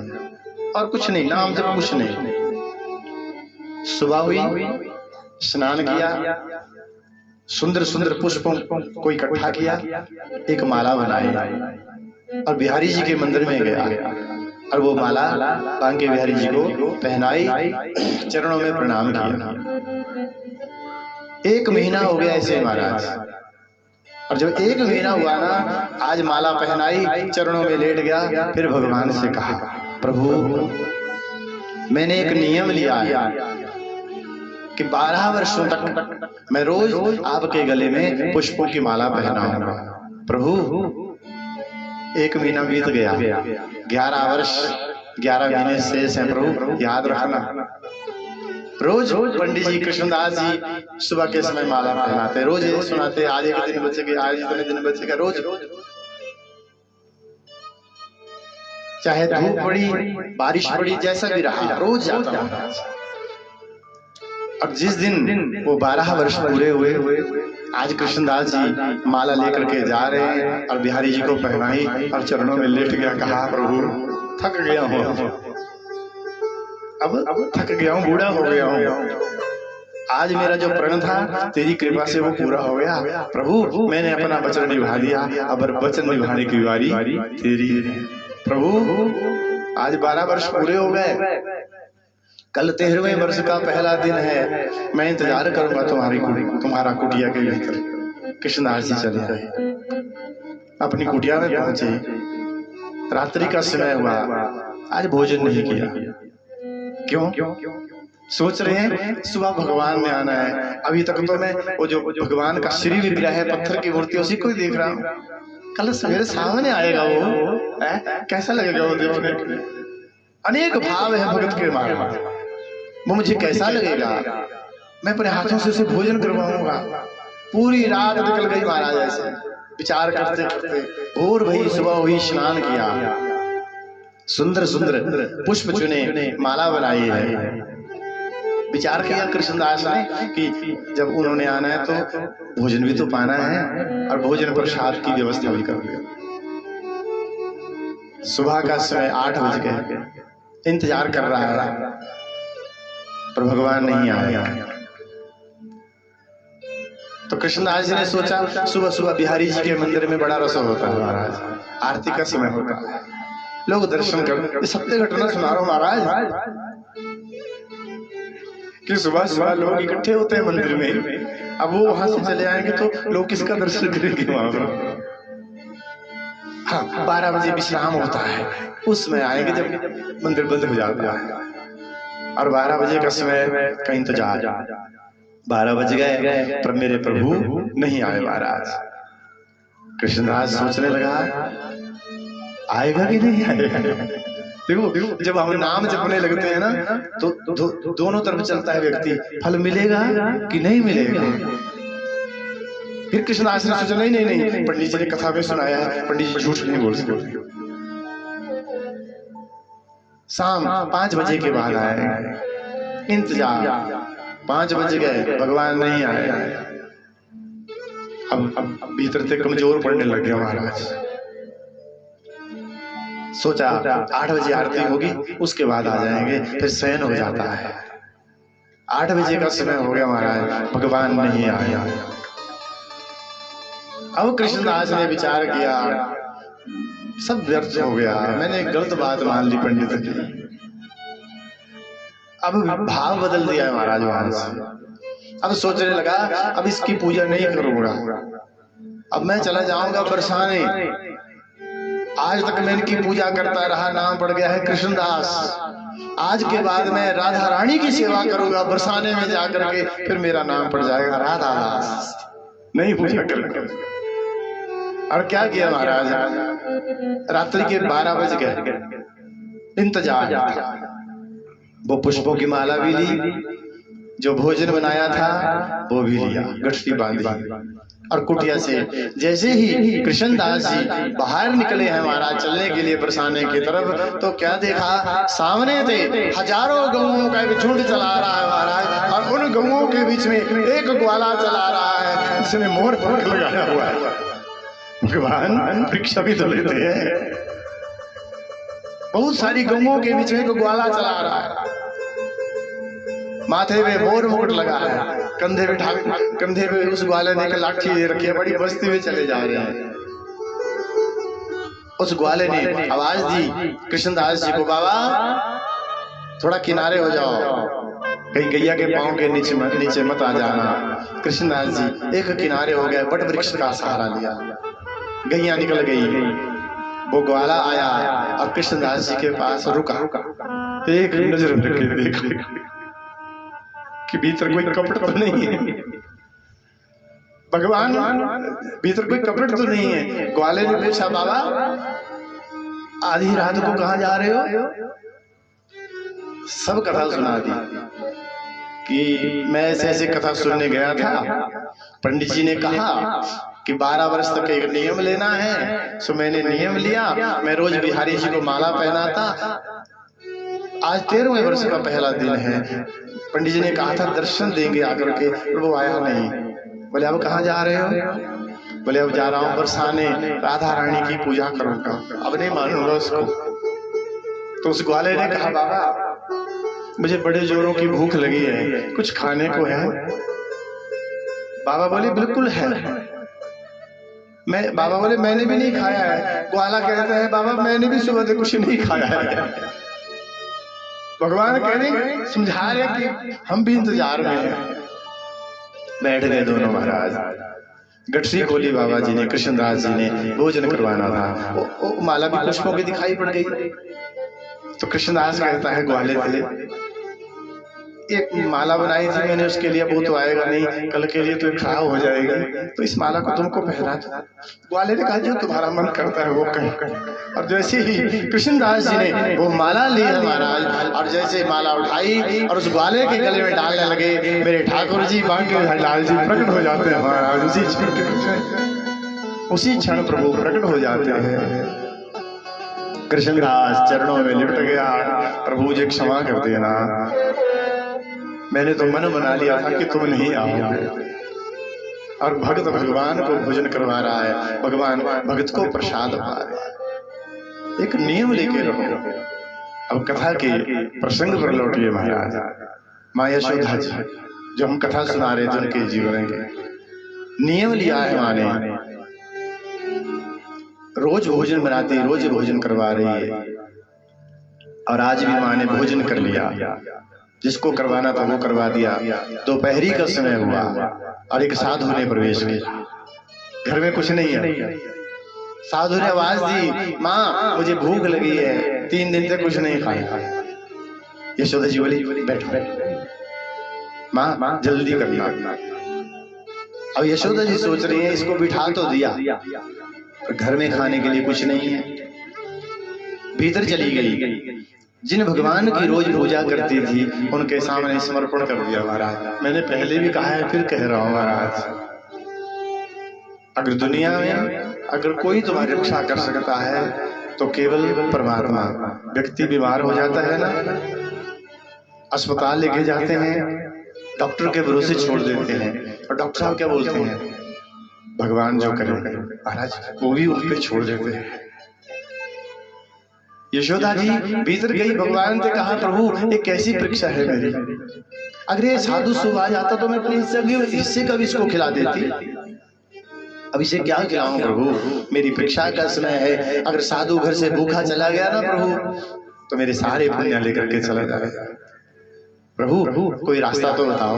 और कुछ नहीं, नाम जब कुछ नहीं। सुबह हुई, स्नान किया, सुंदर सुंदर पुष्पों को इकट्ठा किया, एक माला बनाई और बिहारी जी के मंदिर में गया और वो माला बांके बिहारी जी को पहनाई, चरणों में प्रणाम किया। 1 महीना हो गया ऐसे महाराज। और जब 1 महीना हुआ ना, आज माला पहनाई, चरणों में लेट गया, फिर भगवान से कहा, प्रभु मैंने एक नियम लिया है कि 12 वर्षों तक मैं रोज आपके गले में पुष्पों की माला पहनाऊंगा। प्रभु 1 महीना बीत गया, 11 वर्ष 11 महीने शेष हैं प्रभु, याद रखना। रोज पंडित जी कृष्णदास जी सुबह के समय माला पहनाते, रोज ये सुनाते, आज एक दिन बचेगा, आज इतने दिन बचेगा। रोज चाहे धूप पड़ी, बारिश पड़ी, जैसा भी रहा, रोज जाता हूं। और जिस दिन वो 12 वर्ष पूरे हुए, आज कृष्णदास जी माला लेकर के जा रहे हैं और बिहारी जी को पहनाई और चरणों में लेट गया। कहा, प्रभु थक गया हूँ, अब थक गया हूँ, बूढ़ा हो गया हूँ। आज मेरा जो प्रण था तेरी कृपा से वो पूरा हो गया। प्रभु मैंने अपना वचन निभा दिया, अब वचन निभाने की बारी तेरी। प्रभु आज 12 वर्ष पूरे हो गए, कल 13वें वर्ष का पहला दिन है, मैं इंतजार करूंगा तुम्हारा कुटिया के भीतर। कृष्णदास जी चले आए, अपनी कुटिया में पहुंचे। रात्रि का समय हुआ, आज भोजन नहीं किया। क्यों? सोच रहे हैं सुबह भगवान ने आना है। अभी तक तो मैं वो जो भगवान का श्री विग्रह है, पत्थर की मूर्ति, उसी को ही देख रहा हूँ। कल सवेरे सामने आएगा वो, कैसा लगेगा वो देखने के लिए। अनेक भाव है भगत के मार्ग में, वो मुझे कैसा लगेगा, मैं अपने हाथों से उसे भोजन करवाऊंगा। पूरी रात निकल गई महाराज ऐसे विचार करते करते। भोर भई, सुबह हुई, स्नान किया, सुंदर सुंदर पुष्प चुने, माला बनाई है। विचार किया कृष्णदास ने कि जब उन्होंने आना है तो भोजन भी तो पाना है और भोजन प्रसाद की व्यवस्था भी कर दिया। सुबह का समय 8 बज गए, इंतजार कर रहा है पर भगवान नहीं आया। तो कृष्णदास जी ने सोचा सुबह सुबह बिहारी जी के मंदिर में बड़ा रसों होता है महाराज, आरती का समय होता है, लोग दर्शन कर। सत्य घटना सुना रहा हूं महाराज कि सुबह सुबह लोग इकट्ठे होते हैं मंदिर में। अब वो वहां से चले आएंगे तो लोग किसका दर्शन करेंगे वहां पर। हाँ, 12 बजे विश्राम होता है, उस समय आएंगे जब मंदिर बंद हो जाता है। और 12 बजे का समय का इंतजार, 12 बज गए पर मेरे प्रभु नहीं आए महाराज। कृष्णदास सोचने लगा आएगा कि नहीं आएगा। देखो जब हम नाम जपने लगते हैं ना तो दोनों तरफ चलता है व्यक्ति, फल मिलेगा कि नहीं मिलेगा। फिर कृष्णदास ने सोचा नहीं नहीं नहीं, पंडित जी ने कथा में सुनाया है, पंडित जी झूठ नहीं बोल सकते। शाम 5 बजे के बाद आए, इंतजार, 5 बज गए, भगवान नहीं आए। अब भीतर से कमजोर पड़ने लग गया महाराज। सोचा 8 बजे आरती होगी, उसके बाद आ जाएंगे, फिर शयन हो जाता है। 8 बजे का समय हो गया महाराज, भगवान नहीं आया। अब कृष्णदास ने विचार किया सब व्यर्थ हो गया, मैंने गलत बात मान ली पंडित की। अब भाव बदल दिया है महाराज वहां से। अब सोचने लगा अब इसकी पूजा नहीं करूंगा, अब मैं चला जाऊंगा बरसाने। आज तक मैं इनकी पूजा करता रहा, नाम पड़ गया है कृष्णदास। आज के बाद मैं राधा रानी की सेवा करूंगा बरसाने में जाकर के, फिर मेरा नाम पड़ जाएगा राधा दास, नहीं पूजा करूंगा। और क्या किया महाराज, रात्रि के 12 बज गए, इंतजार। वो पुष्पों की माला भी ली, जो भोजन बनाया था वो भी लिया, गठरी बांधी। और कुटिया से जैसे ही कृष्णदास जी बाहर निकले हैं महाराज चलने के लिए बरसाने की तरफ, तो क्या देखा, सामने थे हजारों गऊओं का एक झुंड चला रहा है महाराज। और उन गऊओं के बीच में एक ग्वाला चला रहा है जिसने मोर पंख लगाया हुआ है। भगवान परीक्षा भी तो लेते हैं। बहुत सारी गऊओं के बीच में एक ग्वाला चला रहा है, माथे पे मोर मुकुट लगा है, कंधे पे उस ग्वाले ने एक लाठी ले रखी है, बड़ी बस्ती में चले जा रहे हैं। उस ग्वाले ने आवाज दी कृष्णदास जी को, बाबा थोड़ा किनारे हो जाओ, कहीं गैया के पांव के नीचे मत आ जाना। कृष्णदास जी एक किनारे हो गए, बट वृक्ष का सहारा लिया, गैया निकल गई। वो ग्वाला आया और कृष्णदास जी के पास रुका, एक नजर रख देखा कि भीतर कोई कपट तो नहीं है। भगवान भीतर कोई कपट तो नहीं है। ग्वाले ने पूछा, बाबा आधी रात को कहाँ जा रहे हो? सब कथा सुना दी कि मैं ऐसे ऐसे कथा सुनने गया था, पंडित जी ने कहा कि 12 वर्ष तक एक नियम लेना है, सो मैंने नियम लिया। मैं रोज बिहारी जी को माला पहनाता, आज 13वें वर्ष का पहला दिन है। पंडित जी ने कहा था दर्शन देंगे आकर के, और वो आया नहीं। बोले अब कहाँ जा रहे हो? बोले अब जा रहा हूँ बरसाने, राधा रानी की पूजा करूंगा। अब नहीं मानूंगा उसको। तो उस ग्वाले ने कहा, बाबा मुझे बड़े जोरों की भूख लगी है, कुछ खाने को है? बाबा बोले बिल्कुल है। बाबा बोले मैंने भी नहीं खाया है। ग्वाला कहता है, बाबा मैंने भी सुबह से कुछ नहीं खाया है। भगवान कह रहे समझा रहे कि हम भी इंतजार में हैं। बैठ गए दोनों महाराज, गठरी खोली बाबा जी ने, कृष्णदास जी ने भोजन करवाना था। माला भी पुष्पों की दिखाई पड़ गई। तो कृष्णदास कहता है ग्वाले थे, एक माला बनाई थी मैंने उसके लिए, वो तो आएगा नहीं, कल के लिए तो खराब हो जाएगी, तो इस माला को तुमको पहना था। ग्वाले ने कहा जो तुम्हारा मन करता है वो कह। और जैसे ही कृष्णदास जी ने वो माला ली है महाराज, और जैसे माला उठाई और उस ग्वाले के गले में डालने लगे, मेरे ठाकुर जी बांके लाल जी प्रकट हो जाते हैं महाराज। उसी क्षण प्रभु प्रकट हो जाते हैं। कृष्णदास चरणों में लिपट गया, प्रभु मुझे क्षमा कर देना, मैंने तो मन बना लिया था कि तुम नहीं आओगे। और भक्त भगवान को भोजन करवा रहा है, भगवान भक्त को प्रसाद पा रहे हैं। एक नियम लेके रहो। अब कथा के प्रसंग पर लौटिए महाराज। माँ यशोदा जी जो हम कथा सुना रहे थे उनके जीवन के नियम लिया है माँ ने, रोज भोजन बनाती, रोज भोजन करवा रही है। और आज भी माँ ने भोजन कर लिया, जिसको करवाना था वो करवा दिया। दोपहरी का समय हुआ और एक साधु ने प्रवेश किया। घर में कुछ नहीं है। साधु ने आवाज दी, माँ मुझे भूख लगी है, 3 दिन से कुछ नहीं खाया। यशोदा जी बोली बैठो बैठो, माँ जल्दी करना। अब यशोदा जी सोच रही है इसको बिठा तो दिया, पर घर में खाने के लिए कुछ नहीं है। भीतर चली गई। जिन भगवान की रोज पूजा करती थी उनके सामने समर्पण कर दिया महाराज। मैंने पहले भी कहा है फिर कह रहा हूं महाराज, अगर दुनिया में अगर कोई तुम्हारी रक्षा कर सकता है तो केवल परमात्मा। व्यक्ति बीमार हो जाता है ना, अस्पताल लेके जाते हैं, डॉक्टर के भरोसे छोड़ देते हैं, और डॉक्टर साहब क्या बोलते हैं, भगवान जो करे महाराज, वो भी उन पे छोड़ देते हैं। यशोदा जी भीतर गई, भगवान से कहा प्रभु एक कैसी परीक्षा है मेरी, अगर ये साधु सुबह आ जाता तो मैं अपने हिस्से का भी इसको खिला देती। अब इसे क्या खिलाऊं प्रभु, मेरी परीक्षा का समय है। अगर साधु घर से भूखा चला गया ना प्रभु तो मेरे सारे पुण्य लेकर के चला जाएगा। प्रभु कोई रास्ता तो बताओ।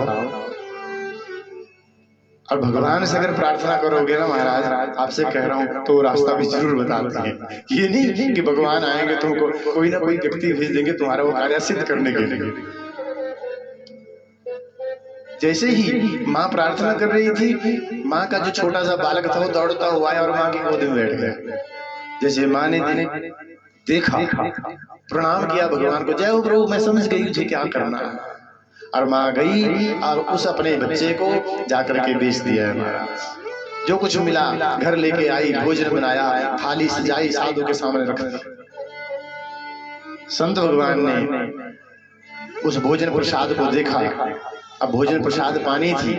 और भगवान से अगर प्रार्थना करोगे ना महाराज, आपसे कह रहा हूं तो रास्ता भी जरूर बताते हैं। ये नहीं कि भगवान आएंगे तुमको कोई ना कोई व्यक्ति भेज देंगे तुम्हारा वो कार्य सिद्ध करने के लिए। जैसे ही माँ प्रार्थना कर रही थी, माँ का जो छोटा सा बालक था वो दौड़ता हुआ आया और माँ की गोद में बैठ गया। जैसे माँ ने देखा, प्रणाम किया भगवान को, जय हो प्रभु मैं समझ गई मुझे क्या करना है। और माँ गई और उस अपने बच्चे को जाकर के बेच दिया है महाराज। जो कुछ मिला घर लेके आई, भोजन बनाया, थाली सजाई, साधु के सामने रख दी। संत भगवान ने उस भोजन प्रसाद को देखा। अब भोजन प्रसाद पानी थी,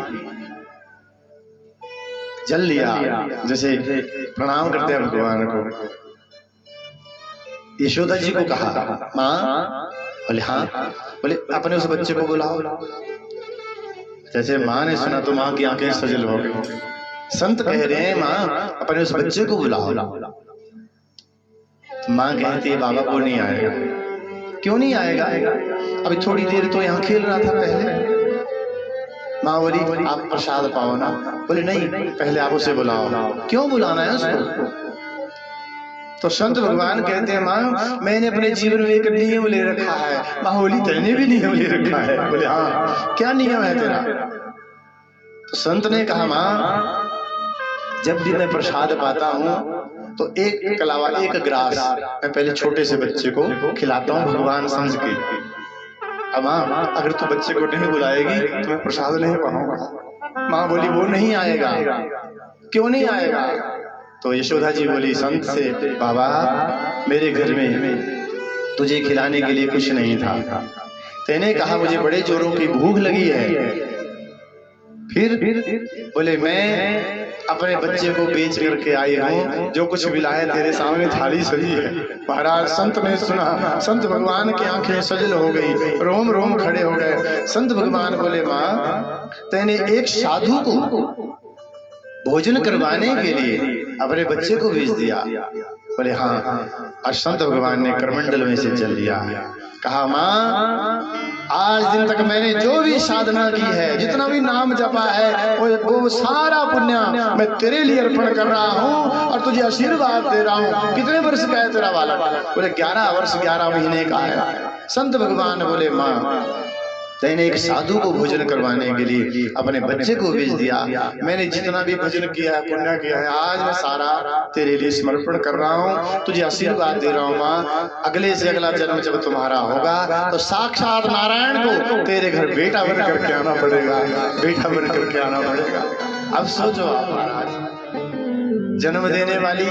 जल लिया, जैसे प्रणाम करते हैं भगवान को। यशोदा जी को कहा माँ, बोले हाँ, बोले अपने उस बच्चे को बुलाओ। जैसे माँ ने सुना तो माँ की आंखें सजल हो गई। संत कह रहे हैं माँ अपने उस बच्चे को बुलाओ। माँ कहती है बाबा को नहीं आएगा। क्यों नहीं आएगा, अभी थोड़ी देर तो यहाँ खेल रहा था पहले। माँ बोली आप प्रसाद पाओ ना। बोले नहीं, पहले आप उसे बुलाओ। क्यों बुलाना है उसको? तो संत भगवान कहते हैं माँ मैंने अपने जीवन में एक नियम ले रखा है। माँ बोली तेने भी नियम ले रखा है? बोले हाँ। क्या नियम है तेरा? तो संत ने कहा माँ जब भी मैं प्रसाद पाता हूँ तो एक कलावा, एक ग्रास मैं पहले छोटे से बच्चे को खिलाता हूँ भगवान समझ के। अब माँ अगर तू बच्चे को नहीं बुलाएगी तो मैं प्रसाद नहीं पाऊंगा। माँ बोली वो नहीं आएगा। क्यों नहीं आएगा? तो यशोदा जी बोली संत से बाबा मेरे घर में तुझे खिलाने के लिए कुछ नहीं था, तेने कहा मुझे बड़े जोरों की भूख लगी है। फिर बोले मैं अपने बच्चे को बेच करके आई हूँ, जो कुछ मिला है तेरे सामने थाली सजी है। महाराज संत ने सुना, संत भगवान की आंखें सजल हो गई, रोम रोम खड़े हो गए। संत भगवान बोले माँ तेने एक साधु को भोजन करवाने के लिए अपने बच्चे को भेज दिया? बोले हाँ। और संत भगवान ने करमंडल में से चल दिया। कहा माँ आज दिन तक मैंने जो भी साधना की है, जितना भी नाम जपा है, वो सारा पुण्य मैं तेरे लिए अर्पण कर रहा हूँ और तुझे आशीर्वाद दे रहा हूँ। कितने वर्ष का है तेरा बालक? बोले 11 वर्ष 11 महीने का है। संत भगवान बोले माँ मैंने एक साधु को भोजन करवाने के लिए अपने बच्चे को भेज दिया। मैंने जितना भी भोजन किया है, पुण्य किया है, आज मैं सारा तेरे लिए समर्पण कर रहा हूँ। तुझे आशीर्वाद दे रहा हूँ माँ, अगले से अगला जन्म जब तुम्हारा होगा तो साक्षात नारायण को तेरे घर बेटा बन करके आना पड़ेगा, बेटा बन करके आना पड़ेगा। अब सोचो आप महाराज, जन्म देने वाली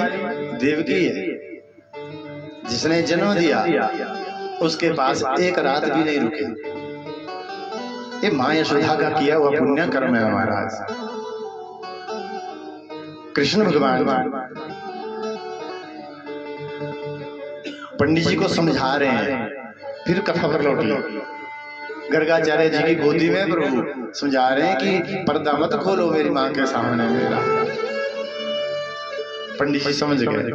देवकी है, जिसने जन्म दिया उसके पास एक रात भी नहीं रुके। ये मां यशोदा का किया हुआ पुण्य कर्म है महाराज। कृष्ण भगवान पंडित जी को समझा रहे हैं, फिर कथा पर लौटी। गर्गाचार्य जी की गोदी में प्रभु समझा रहे हैं कि पर्दा मत खोलो मेरी मां के सामने मेरा। पंडित जी समझ गए,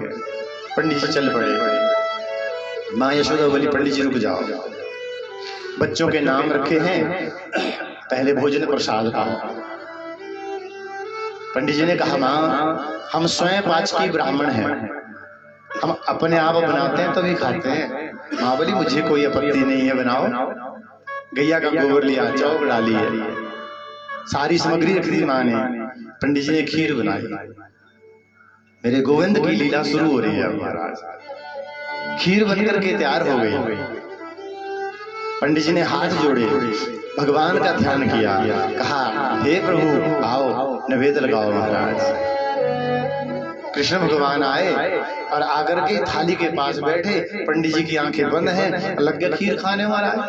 पंडित जी चल पड़े। मां यशोदा बोली पंडित जी रुक जाओ, बच्चों के नाम रखे हैं, पहले भोजन प्रसाद खाओ। पंडित जी ने कहा मां हम स्वयं पाचकी ब्राह्मण हैं, हम अपने आप बनाते हैं तभी खाते हैं। मां बोली मुझे कोई आपत्ति नहीं है, बनाओ। गैया का गोबर लिया, चौक डाली है, सारी सामग्री रख दी मां ने। पंडित जी ने खीर बनाई। मेरे गोविंद की लीला शुरू हो रही है महाराज। खीर बनकर के तैयार हो गई। पंडित जी ने हाथ जोड़े, भगवान का ध्यान किया, कहा हे प्रभु आओ नैवेद्य लगाओ महाराज। कृष्ण भगवान आए और आकर के थाली के पास बैठे। पंडित जी की आंखें बंद हैं, लग गया खीर खाने महाराज।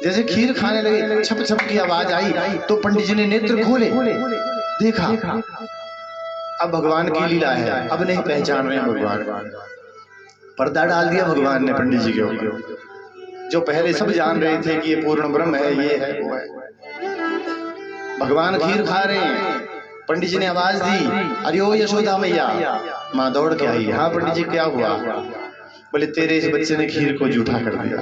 जैसे खीर खाने लगे, छप छप की आवाज आई तो पंडित जी ने नेत्र खोले, देखा अब भगवान की लीला है, अब नहीं पहचान रहे भगवान। पर्दा डाल दिया भगवान ने पंडित जी के ऊपर। जो पहले सब जान रहे थे कि ये पूर्ण ब्रह्म है, ये है वो है। भगवान खीर खा रहे हैं। पंडित जी ने आवाज दी, अरे ओ यशोदा मैया। माँ दौड़ के आई, हाँ पंडित जी क्या हुआ? बोले तेरे इस बच्चे ने खीर को जूठा कर दिया,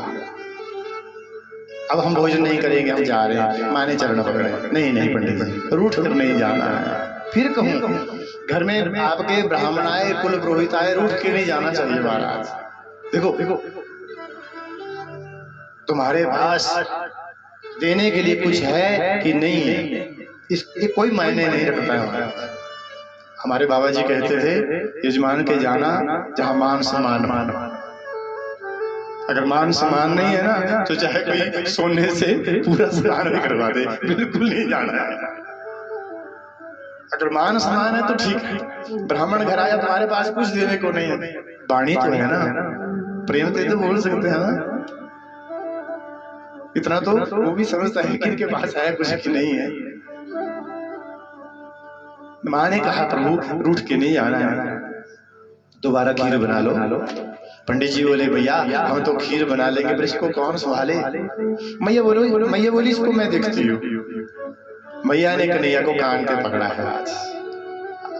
अब हम भोजन नहीं करेंगे, हम जा रहे हैं। माँ ने चरण पकड़े, नहीं नहीं पंडित जी रूठ कर नहीं जाना है। फिर कहूँ घर में आपके ब्राह्मण आए, कुल पुरोहित आए, रूठ के नहीं जाना चाहिए महाराज। देखो देखो तुम्हारे पास देने के लिए कुछ है कि नहीं है, इसके कोई मायने नहीं रखता है। हमारे बाबा जी कहते थे यजमान के जाना जहां मान सम्मान। अगर मान सम्मान नहीं है ना तो चाहे कोई सोने से पूरा स्नान भी करवा दे, बिल्कुल नहीं जाना है। अगर मान सम्मान है तो ठीक है। ब्राह्मण घर आया, तुम्हारे पास कुछ देने को नहीं है, वाणी तो है ना, प्रेम से तो बोल सकते हैं ना। इतना तो वो भी समझता है कि इनके पास है कुछ की नहीं है। माँ ने कहा प्रभु रूठ के नहीं आना है, दोबारा खीर बना लो। पंडित जी बोले भैया हम तो खीर बना लेंगे, पर इसको कौन संभाले? मैया बोली इसको मैं देखती हूँ। मैया ने कन्हैया को कान पे पकड़ा है आज।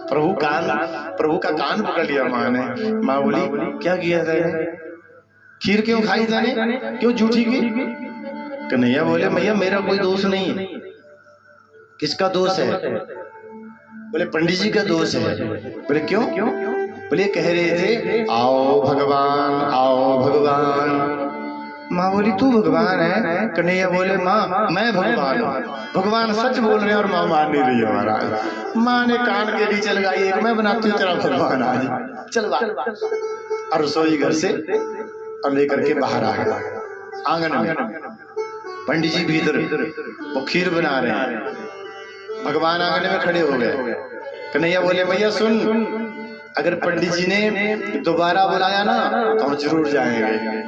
प्रभु का कान पकड़ लिया माँ ने। माँ बोली क्या किया था? खीर क्यों खाई जाने, क्यों झूठी की? कन्हैया बोले मैया मेरा कोई दोष नहीं है। किसका दोष है? बोले पंडित जी का दोष है। बोले क्यों? बोले कह रहे थे आओ भगवान आओ भगवान। माँ बोली तू भगवान है? कन्हैया बोले माँ मैं भगवान हूँ। भगवान सच बोल रहे हैं और माँ मान नहीं रही है महाराज। माँ ने कान के नीचे लगाई, एक मैं बनाती हूँ तेरा भगवान आज चल बात। और रसोई घर से और लेकर के बाहर आ गया आंगन में। पंडित जी भीतर वो खीर बना रहे हैं, भगवान आंगन में खड़े हो गए। कन्हैया बोले भैया सुन, अगर पंडित जी ने दोबारा बुलाया ना तो हम जरूर जाएंगे।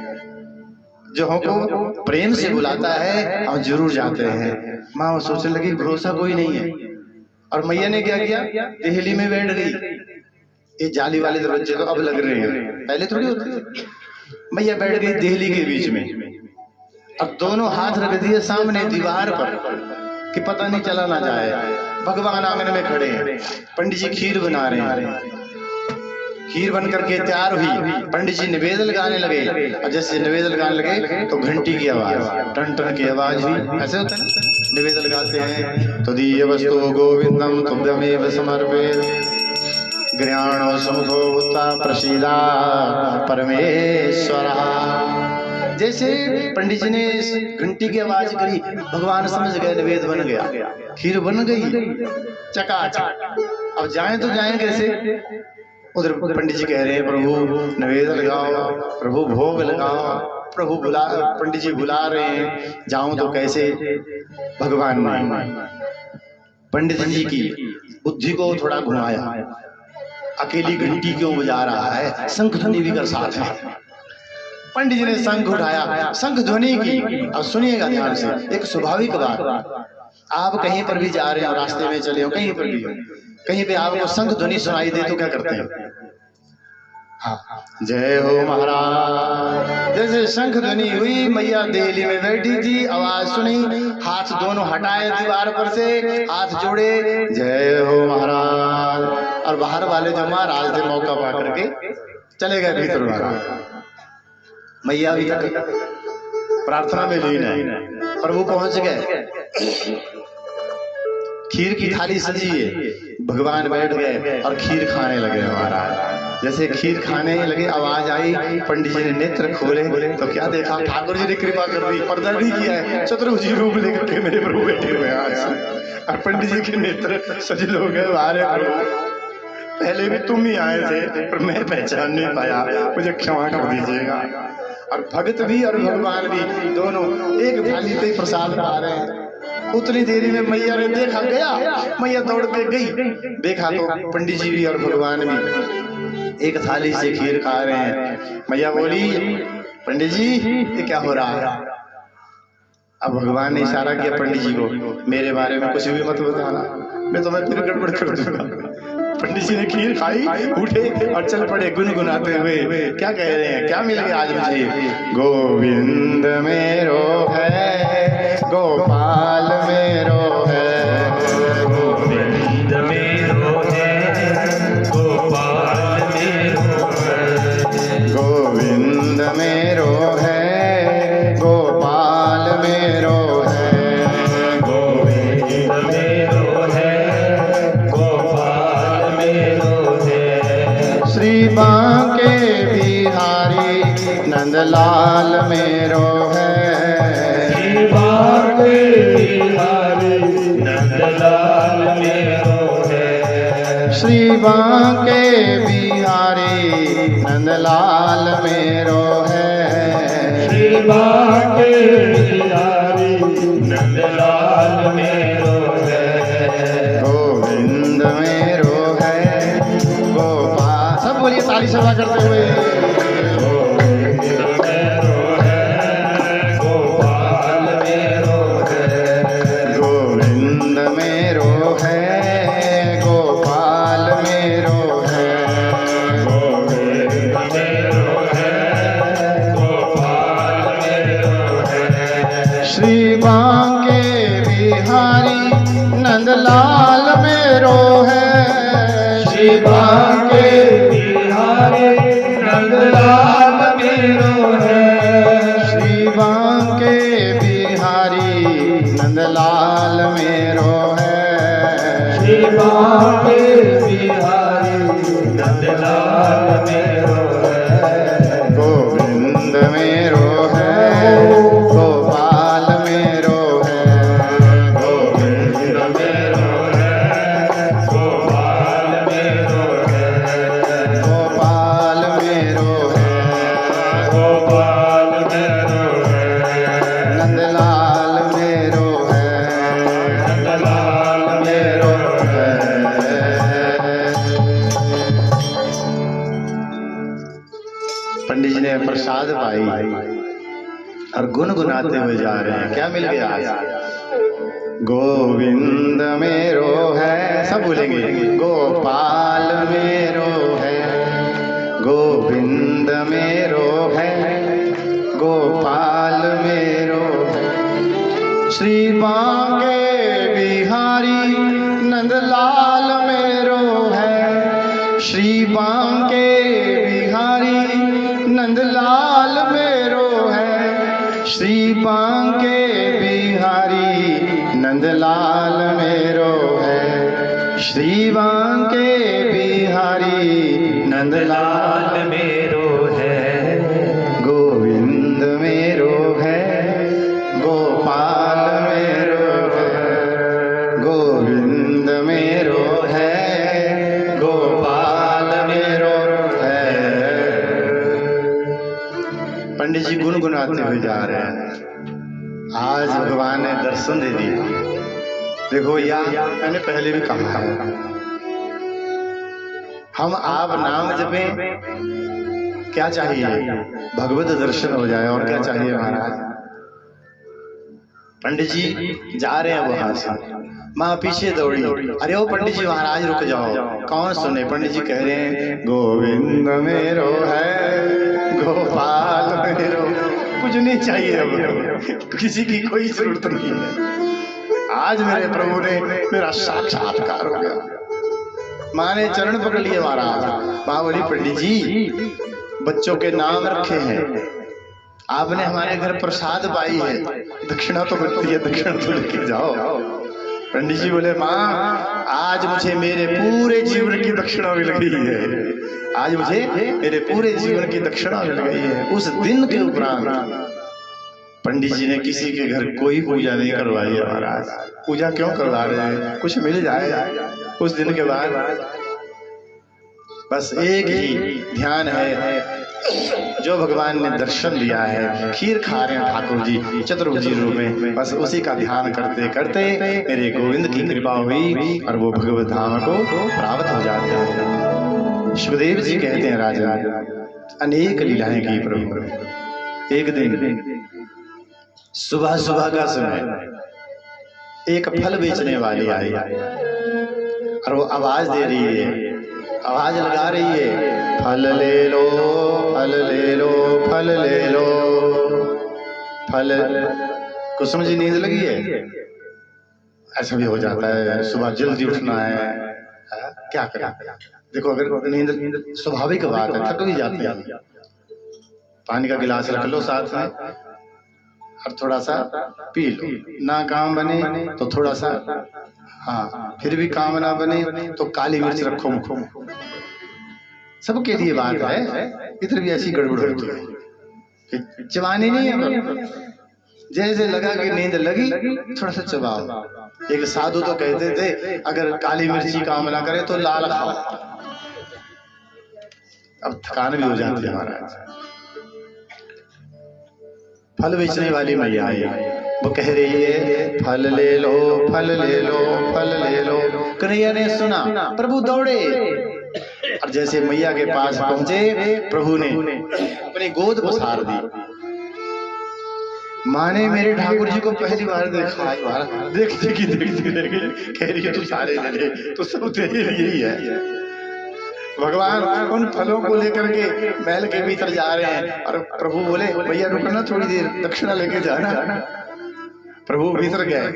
जो हमको प्रेम से बुलाता है हम जरूर जाते हैं। माँ सोचने लगी भरोसा कोई नहीं है। और मैया ने क्या किया, देहली में बैठ गई। ये जाली वाले दरवाजे तो अब लग रहे हैं, पहले थोड़ी होते थे। मैया बैठ गई देहली के बीच में और दोनों हाथ रख दिए सामने दीवार पर कि पता नहीं चला ना जाए। भगवान आंगन में खड़े हैं, पंडित जी खीर बना रहे हैं। खीर बन करके तैयार हुई, पंडित जी निवेद लगाने लगे। और जैसे निवेद लगाने लगे तो घंटी की आवाज, टन टन की आवाज हुई। ऐसे होता है ना, निवेद लगाते हैं तो दीय वस्तु गोविंदम तुभ्यमेव समर्पयेत् गृहाणो समुखो उत्ता प्रसीदा परमेश्वरः। जैसे पंडित जी ने घंटी की आवाज करी, भगवान समझ गए नैवेद्य बन गया, खीर बन गई चकाचक। अब जाएं तो जाएं कैसे? उधर पंडित जी कह रहे हैं प्रभु नैवेद्य लगाओ, प्रभु भोग लगाओ, प्रभु बुला, पंडित जी बुला रहे हैं, जाऊं तो कैसे? भगवान ने पंडित जी की बुद्धि को थोड़ा घुमाया, अकेली घंटी क्यों बजा रहा है, शंख ध्वनि भी कर साथ है। पंडित जी ने शंख उठाया, शंख ध्वनि की। अब सुनिएगा ध्यान से, एक स्वाभाविक बात, आप कहीं पर भी जा रहे हो, रास्ते में चले हो, कहीं पर भी हो, कहीं पे आपको शंख ध्वनि सुनाई दे तो क्या करते हैं? हाँ, जय हो महाराज। जैसे शंख ध्वनि हुई, मैया देहली में बैठी थी, आवाज सुनी, हाथ दोनों हटाए दीवार पर से, हाथ जोड़े, जय हो महाराज। और बाहर वाले जो महाराज थे मौका पा करके चले गए भीतर। मैया अभी तक प्रार्थना में लीन है, प्रभु पहुंच गए, खीर की थाली सजी है, भगवान बैठ गए और खीर खाने लगे महाराज। जैसे खीर खाने लगे, आवाज आई, पंडित जी ने नेत्र खोले तो क्या देखा? ठाकुर जी ने कृपा कर दी, पर्दा नहीं किया है, चतुर्भुज रूप लेकर के मेरे प्रभु बैठे हुए हैं। और पंडित जी के नेत्र सजल हो गए, बाहर पहले भी तुम ही आए थे पर मैं पहचान नहीं पाया, मुझे क्षमा कर दीजिएगा। और भगत भी और भगवान भी दोनों एक थाली पे प्रसाद खा रहे हैं। उतनी देरी में मैया ने देखा, गया मैया दौड़ के गई, देखा तो पंडित जी भी और भगवान भी एक थाली से खीर खा रहे हैं। मैया बोली, पंडित जी ये क्या हो रहा है? अब भगवान ने इशारा किया पंडित जी को, मेरे बारे में कुछ भी मत बताना, मैं तुम्हें फिर गड़बड़ कर दूंगा। पंडित जी ने खीर खाई, उठे और चल पड़े गुनगुनाते हुए। क्या कह रहे हैं? क्या मिल गया आज मुझे? गोविंद मेरो है, गोपाल मेरो है, गोविंद मेरो है, गोपाल मेरो है, गोविंद मेरो है, गोपाल मेरो है, गोविंद मेरो है, गोपाल मेरो है। श्री बांके बिहारी नंदलाल मेरो है, श्री बांके बिहारी नंदलाल मेरो है, श्री बांके बिहारी नंदलाल मेरो है, श्री बांके बिहारी नंदलाल मेरो है, गोविंद मेरो है, गोपाल। सब बोलिए ताली सभा करते हुए, गोविंद मेरो है, गोपाल मेरो है, गोविंद मेरो है, गोपाल मेरो है, गोविंद मेरो है, गोपाल मेरो है, श्री बांके बिहारी नंदलाल मेरो है, श्री बांके बिहारी नंदलाल मेरो है, श्री बांके बिहारी नंदलाल मेरो है, श्री बांके बिहारी नंदलाल मेरो है, गोविंद मेरो है, गोपाल मेरो है, गोविंद मेरो है, गोपाल मेरो है, गोपाल मेरो है, गोपाल मेरो है, नंदलाल मेरो है, नंदलाल मेरो है। पंडित जी ने प्रसाद पाई और गुनगुनाते हुए जा रहे हैं। क्या मिल गया आज? गोविंद मेरो है, सब बोलेंगे, गोपाल मेरो है, गोविंद मेरो है, गोपाल मेरो है, श्री बांके बिहारी नंदलाल मेरो है, श्री बांके बिहारी नंदलाल मेरो है, श्री बांके बिहारी नंदलाल मेरो है, श्री बांके बिहारी नंदलाल नंदलाल मेरो है, गोविंद मेरो पंडित जी गुनगुनाते हुए जा रहे हैं। आज भगवान ने दर्शन दे दिया। देखो या मैंने पहले भी कहा है, हम आप नाम जपें, क्या चाहिए? भगवत दर्शन हो जाए, और क्या चाहिए महाराज? पंडित जी जा रहे हैं वहां से, माँ पीछे दौड़ी, अरे ओ पंडित जी महाराज रुक जाओ। कौन सुने? पंडित जी कह रहे हैं गोविंद मेरो है, गोपाल मेरो, कुछ नहीं चाहिए अब, किसी की कोई जरूरत नहीं है। आज मेरे प्रभु ने मेरा साक्षात्कार हो गया। माँ ने चरण पकड़ लिए महाराज। माँ बोली पंडित जी बच्चों के नाम रखे हैं, आपने हमारे घर प्रसाद पाई है, दक्षिणा तो बनती है, दक्षिणा तो लेके जाओ। पंडित जी बोले माँ आज मुझे मेरे पूरे जीवन की दक्षिणा मिल गई है, आज मुझे मेरे पूरे जीवन की दक्षिणा मिल गई है। उस दिन के उपरांत पंडित जी ने किसी के घर कोई पूजा नहीं करवाई है महाराज। पूजा क्यों करवा रहे हैं? कुछ मिल जाए। उस दिन के बाद बस एक ही ध्यान है, जो भगवान ने दर्शन दिया है, खीर खा रहे हैं ठाकुर जी चतुर्भुजी रूप में, बस उसी का ध्यान करते करते मेरे गोविंद की कृपा हुई और वो भगवत धाम को प्राप्त हो जाते हैं। सुखदेव जी कहते हैं राजा अनेक लीलाएं की प्रभु ने। एक दिन सुबह सुबह का समय एक फल बेचने वाली आई और वो आवाज दे रही है, आवाज लगा रही है, फल ले लो फल ले लो फल ले लो फल। कुसुम जी नींद लगी है? ऐसा भी हो जाता है, सुबह जल्दी उठना है, क्या करें? देखो अगर नींद स्वाभाविक बात है, थक भी जाती है, पानी का गिलास रख लो साथ में और थोड़ा सा पी लो, ना काम बने तो थोड़ा सा, हाँ फिर भी काम ना बने तो काली मिर्च रखो मुखो। सबके लिए बात है, इधर भी ऐसी गड़बड़ होती है, चबानी नहीं है। जैसे लगा कि नींद लगी थोड़ा सा चबाओ। एक साधु तो कहते थे अगर काली मिर्ची काम ना करे तो लाल खाओ। अब थकान भी हो जाती है महाराज। फल बेचने वाली मैया आई, वो कह रही है फल ले लो फल ले लो फल ले लो। कन्हैया ने सुना, प्रभु दौड़े और जैसे मैया के पास पहुंचे प्रभु ने अपनी गोद पसार दी। माँ ने मेरे ठाकुर जी को पहली बार देखा, देख देखी कह रही है तू सारे ले ले, तो सब तेरे लिए ही है। भगवान उन फलों को लेकर के महल के भीतर जा रहे हैं और प्रभु बोले भैया रुकना थोड़ी देर, दक्षिणा लेके जाना। प्रभु भीतर गए,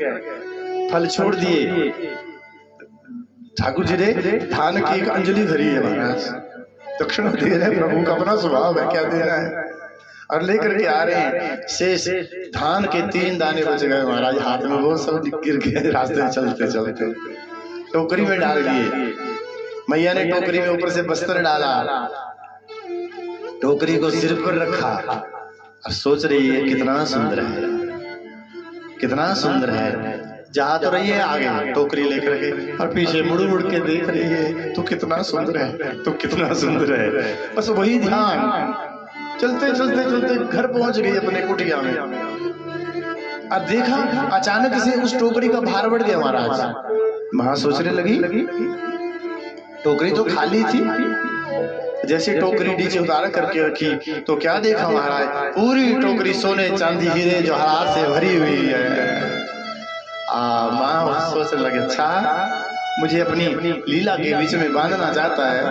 फल छोड़ दिए। ठाकुर जी ने धान की एक अंजलि धरी है महाराज, दक्षिणा दे रहे हैं, प्रभु का अपना स्वभाव है, क्या देना है, और लेकर के आ रहे हैं। शेष धान के 3 दाने बच गए महाराज हाथ में, वो सब गिर गए रास्ते चलते चलते, टोकरी में डाल दिए। मैया ने टोकरी में ऊपर से बस्तर डाला, टोकरी को सिर पर रखा और सोच रही है कितना सुंदर है, कितना सुंदर है। जा तो रही है आगे टोकरी लेकर के और पीछे मुड़ मुड़ के देख रही है, तू कितना सुंदर है, तू कितना सुंदर है। बस वही ध्यान, चलते चलते चलते घर पहुंच गई अपने कुटिया में। अब देखा अचानक से उस टोकरी का भार बढ़ गया महाराज। वहां सोचने लगी टोकरी तो खाली थी, जैसे टोकरी नीचे उतार करके रखी तो क्या देखा महाराज, पूरी टोकरी सोने चांदी हीरे जवाहरात से भरी हुई है। माँ सोचने लगे अच्छा मुझे अपनी लीला के बीच में बांधना चाहता है,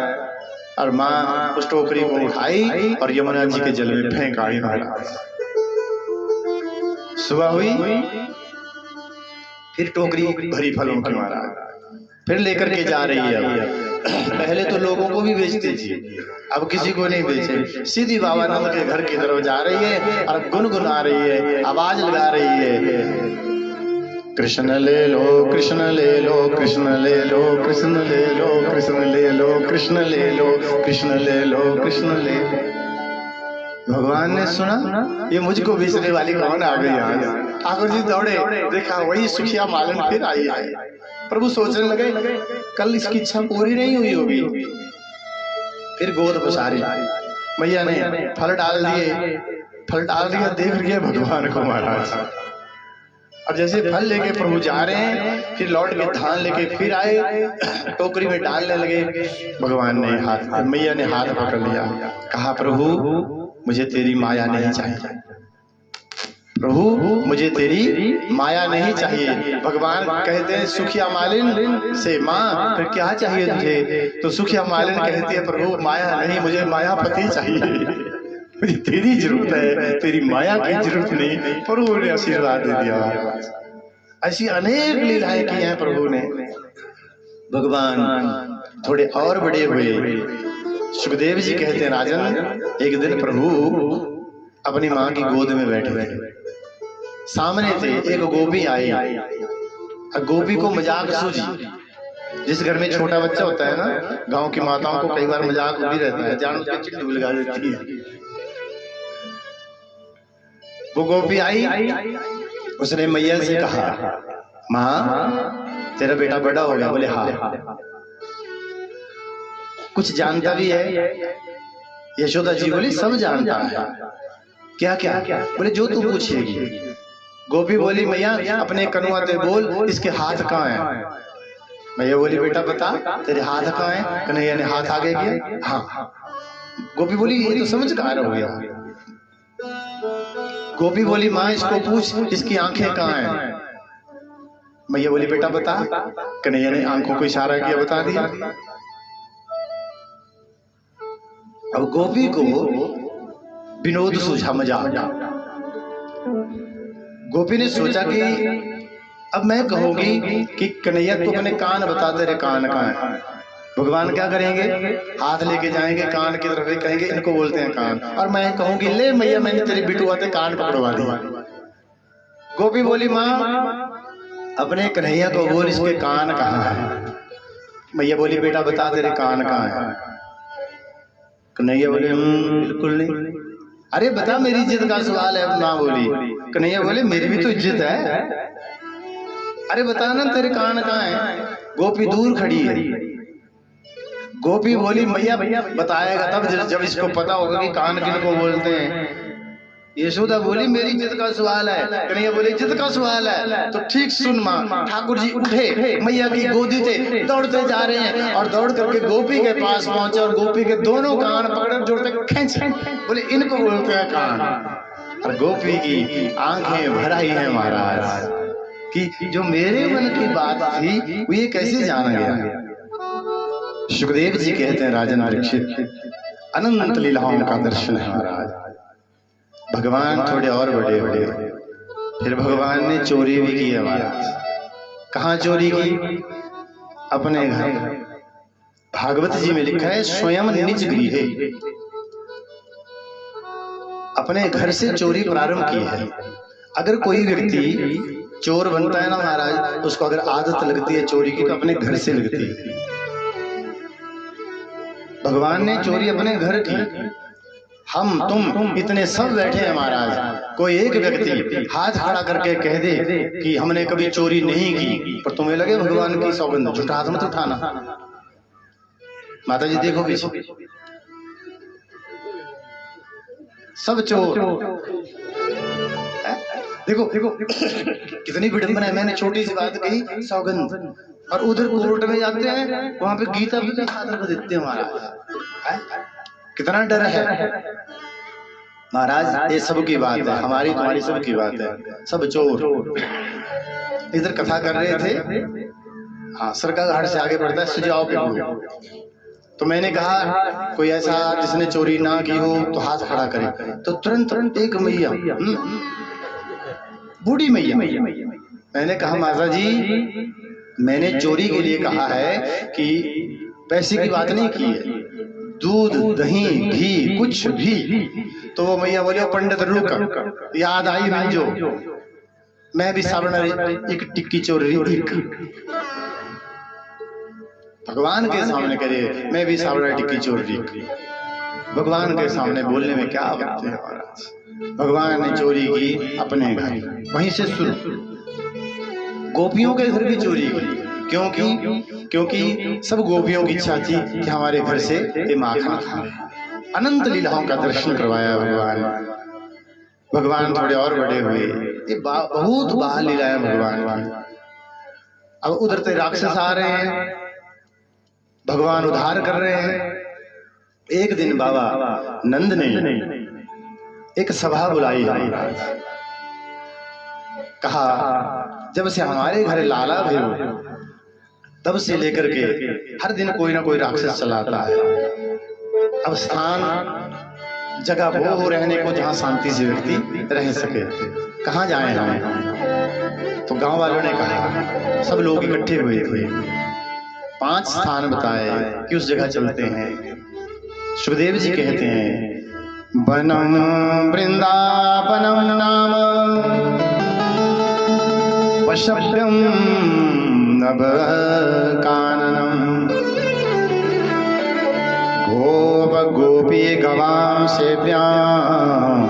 और माँ उस टोकरी को उठाई और यमुना जी के जल में फेंक आई महाराज। सुबह हुई, फिर टोकरी भरी फलों की महाराज फिर लेकर के जा रही है। पहले तो लोगों को भी बेचती थी, अब किसी को नहीं बेचे, सीधी बाबा नंद के घर की तरफ जा रही है और गुनगुना रही है, आवाज लगा रही है, कृष्ण ले लो कृष्ण ले लो कृष्ण ले लो कृष्ण ले लो कृष्ण ले लो कृष्ण ले लो कृष्ण ले लो कृष्ण ले। भगवान ने सुना ये मुझको बेचने वाली कौन आ गई आज। ठाकुर जी दौड़े, देखा वही सुखिया मालन फिर आई है। प्रभु सोचने लगे कल इसकी इच्छा पूरी नहीं हुई होगी। फिर गोद पसारी, मैया ने फल डाल दिए, फल डाल दिया, देख लिया भगवान को महाराज। और जैसे फल लेके प्रभु जा रहे हैं, फिर लौट के धान लेके फिर आए, टोकरी में डालने लगे। भगवान ने हाथ, मैया ने हाथ पकड़ लिया, कहा प्रभु मुझे तेरी माया नहीं चाहिए, प्रभु मुझे तेरी माया नहीं चाहिए। भगवान कहते हैं सुखिया मालिन से, माँ फिर क्या चाहिए तुझे? तो सुखिया मालिन कहती है प्रभु माया नहीं, मुझे मायापति चाहिए, मुझे तेरी जरूरत है, तेरी माया की जरूरत नहीं। प्रभु ने आशीर्वाद दे दिया। ऐसी अनेक लीलाएं की हैं प्रभु ने। भगवान थोड़े और बड़े हुए। सुखदेव जी कहते हैं राजन, एक दिन प्रभु अपनी माँ की गोद में बैठे थे, सामने थे, एक गोपी आई। गोपी को मजाक सूझी। जिस घर में छोटा बच्चा होता है ना, गांव की माताओं को कई बार मजाक भी रहता है, जान के चिट्ठी लगा देती है। वो गोपी आई, उसने मैया से कहा माँ तेरा बेटा बड़ा हो गया? बोले हाँ। कुछ जानता भी है? यशोदा जी बोली सब जानता है। क्या क्या? बोले जो तू पूछेगी। गोपी बोली मैया अपने कनुआते बोल, इसके हाथ कहाँ है? मैया बोली बेटा बता तेरे हाथ कहाँ है? कन्हैया ने हाथ आगे किया, हाँ। गोपी बोली ये तो समझदार हो गया। गोपी बोली माँ इसको पूछ इसकी आंखें कहाँ हैं? मैया बोली बेटा बता। कन्हैया ने आंखों को इशारा किया, बता दिया। अब गोपी को विनोद सूझा, मजाक। गोपी ने सोचा कि अब मैं कहूंगी कि कन्हैया तू अपने कान बता, तेरे कान कहाँ हैं? भगवान क्या करेंगे? हाथ लेके जाएंगे कान की तरफ, कहेंगे इनको बोलते हैं कान, और मैं कहूंगी ले मैया मैंने तेरी बिटुआ से कान पकड़वा दिया। गोपी बोली माँ अपने कन्हैया को बोल इसके कान कहाँ है? मैया बोली बेटा बता तेरे कान कहाँ है? कन्हैया बोले बिल्कुल नहीं। अरे बता मेरी इज्जत का सवाल है। माँ बोली, कन्हैया बोले मेरी भी तो इज्जत है, अरे बता ना तेरे कान कहाँ है? गोपी दूर खड़ी है। गोपी बोली मैया बताएगा तब जब इसको पता होगा कि कान किनको बोलते हैं। यशोदा बोली मेरी इज्जत का सवाल है। कन्हैया बोले इज्जत का सवाल है तो ठीक सुन माँ। ठाकुर जी उठे, मैया की गोदी से दौड़ते जा रहे हैं और दौड़ करके गोपी के पास पहुंचे और गोपी के दोनों कान पकड़ जोड़ते खींच, बोले इनको बोलते हैं कान। और गोपी की आंखें भर आई है महाराज कि जो मेरे मन की बात थी वो ये कैसे जाना गया। सुखदेव जी कहते हैं राजन परीक्षित अनंत लीलाओं का दर्शन है महाराज। भगवान थोड़े और बड़े बड़े। फिर भगवान ने चोरी भी की है महाराज। कहाँ चोरी की? अपने घर। भागवत जी में लिखा है स्वयं निज गृहे, अपने घर से चोरी प्रारंभ की है। अगर कोई व्यक्ति चोर बनता है ना महाराज, उसको अगर आदत लगती है चोरी की तो अपने घर से लगती है। भगवान ने चोरी अपने घर की। हम तुम इतने सब बैठे हैं महाराज, कोई एक व्यक्ति हाथ खड़ा करके कह दे कि हमने कभी चोरी नहीं की, पर तुम्हें लगे भगवान की सौगंध, झूठा हाथ मत उठाना। माता जी देखो पीछे सब चोर। देखो देखो कितनी विडंबना है। मैंने छोटी सी बात कही सौगंध, और उधर कोर्ट में जाते हैं वहां पे गीता भी साधन देते हैं महाराज। कितना डर है महाराज। ये सब की बात है, हमारी तुम्हारी सब की बात है। सब चोर इधर कथा कर रहे थे। हाँ सरका घाट से आगे बढ़ता है सुझाव पे बोलो। तो मैंने कहा कोई ऐसा जिसने चोरी ना की हो तो हाथ खड़ा करे। तो तुरंत एक मैया, बूढ़ी मैया, मैंने कहा माता जी मैंने चोरी के लिए कहा है कि पैसे की बात नहीं की है, दूध दही घी कुछ भी। तो वो मैया बोले पंडित रुक, याद आई मंजो, मैं भी सावण एक टिक्की चोर रही थी। भगवान के सामने करे मैं भी सावण टिक्की चोर रही थी। भगवान के सामने बोलने में क्या बात है महाराज। भगवान ने चोरी की अपने घर, वहीं से शुरू। गोपियों के घर की चोरी की। क्योंकि सब गोपियों की इच्छा थी कि हमारे घर से ये माखन खाए। अनंत लीलाओं का दर्शन करवाया भगवान। भगवान थोड़े और बड़े हुए। ये बहुत बाल लीलाएं भगवान की। अब उधर से राक्षस आ रहे हैं, भगवान उद्धार कर रहे हैं। एक दिन बाबा नंद ने एक सभा बुलाई है। कहा जब से हमारे घर लाला भी हो तब से लेकर के हर दिन कोई ना कोई राक्षस चलाता है। अब स्थान जगह वो हो रहने को जहां शांति से व्यक्ति रह सके, कहाँ जाएं हम? तो गांव वालों ने कहा, सब लोग इकट्ठे हुए थे, 5 स्थान बताए कि उस जगह चलते हैं। सुखदेव जी कहते हैं वनम वृंदावनम नाम पशव्यम नव काननम गोप गोपी गवाम सेव्याम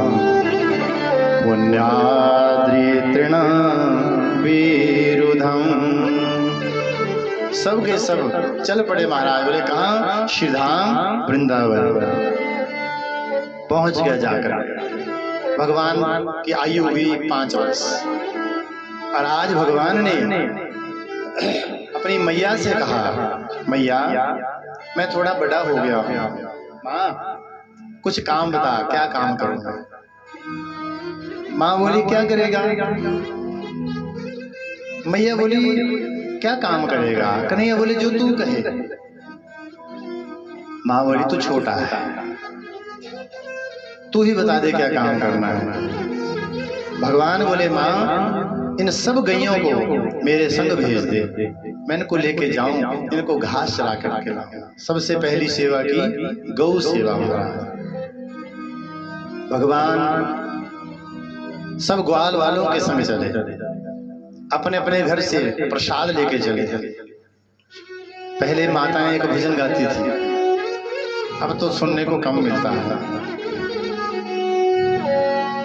पुण्याद्रि तृण विरुधम। सब के सब चल पड़े महाराज। बोले कहाँ? श्रीधाम वृंदावन पहुंच गया। जाकर भगवान की आयु हुई 5 वर्ष और आज भगवान ने अपनी मैया से कहा, मैया मैं थोड़ा बड़ा हो गया हूँ, माँ कुछ काम बता, क्या काम करूँगा? माँ बोली क्या करेगा? मैया बोली क्या काम करेगा? कन्हैया बोले जो तू कहे। माँ बोली तू छोटा है, तू ही बता दे क्या काम करना है। भगवान बोले माँ इन सब गैयों को मेरे संग भेज दे, मैं इनको लेके जाऊं, इनको घास चला कर खिलाऊं। सबसे पहली सेवा की गौ सेवा हो रहा है। भगवान सब ग्वाल वालों के संग चले, अपने अपने घर से प्रसाद लेके चले। पहले माताएं एक भजन गाती थी, अब तो सुनने को कम मिलता है।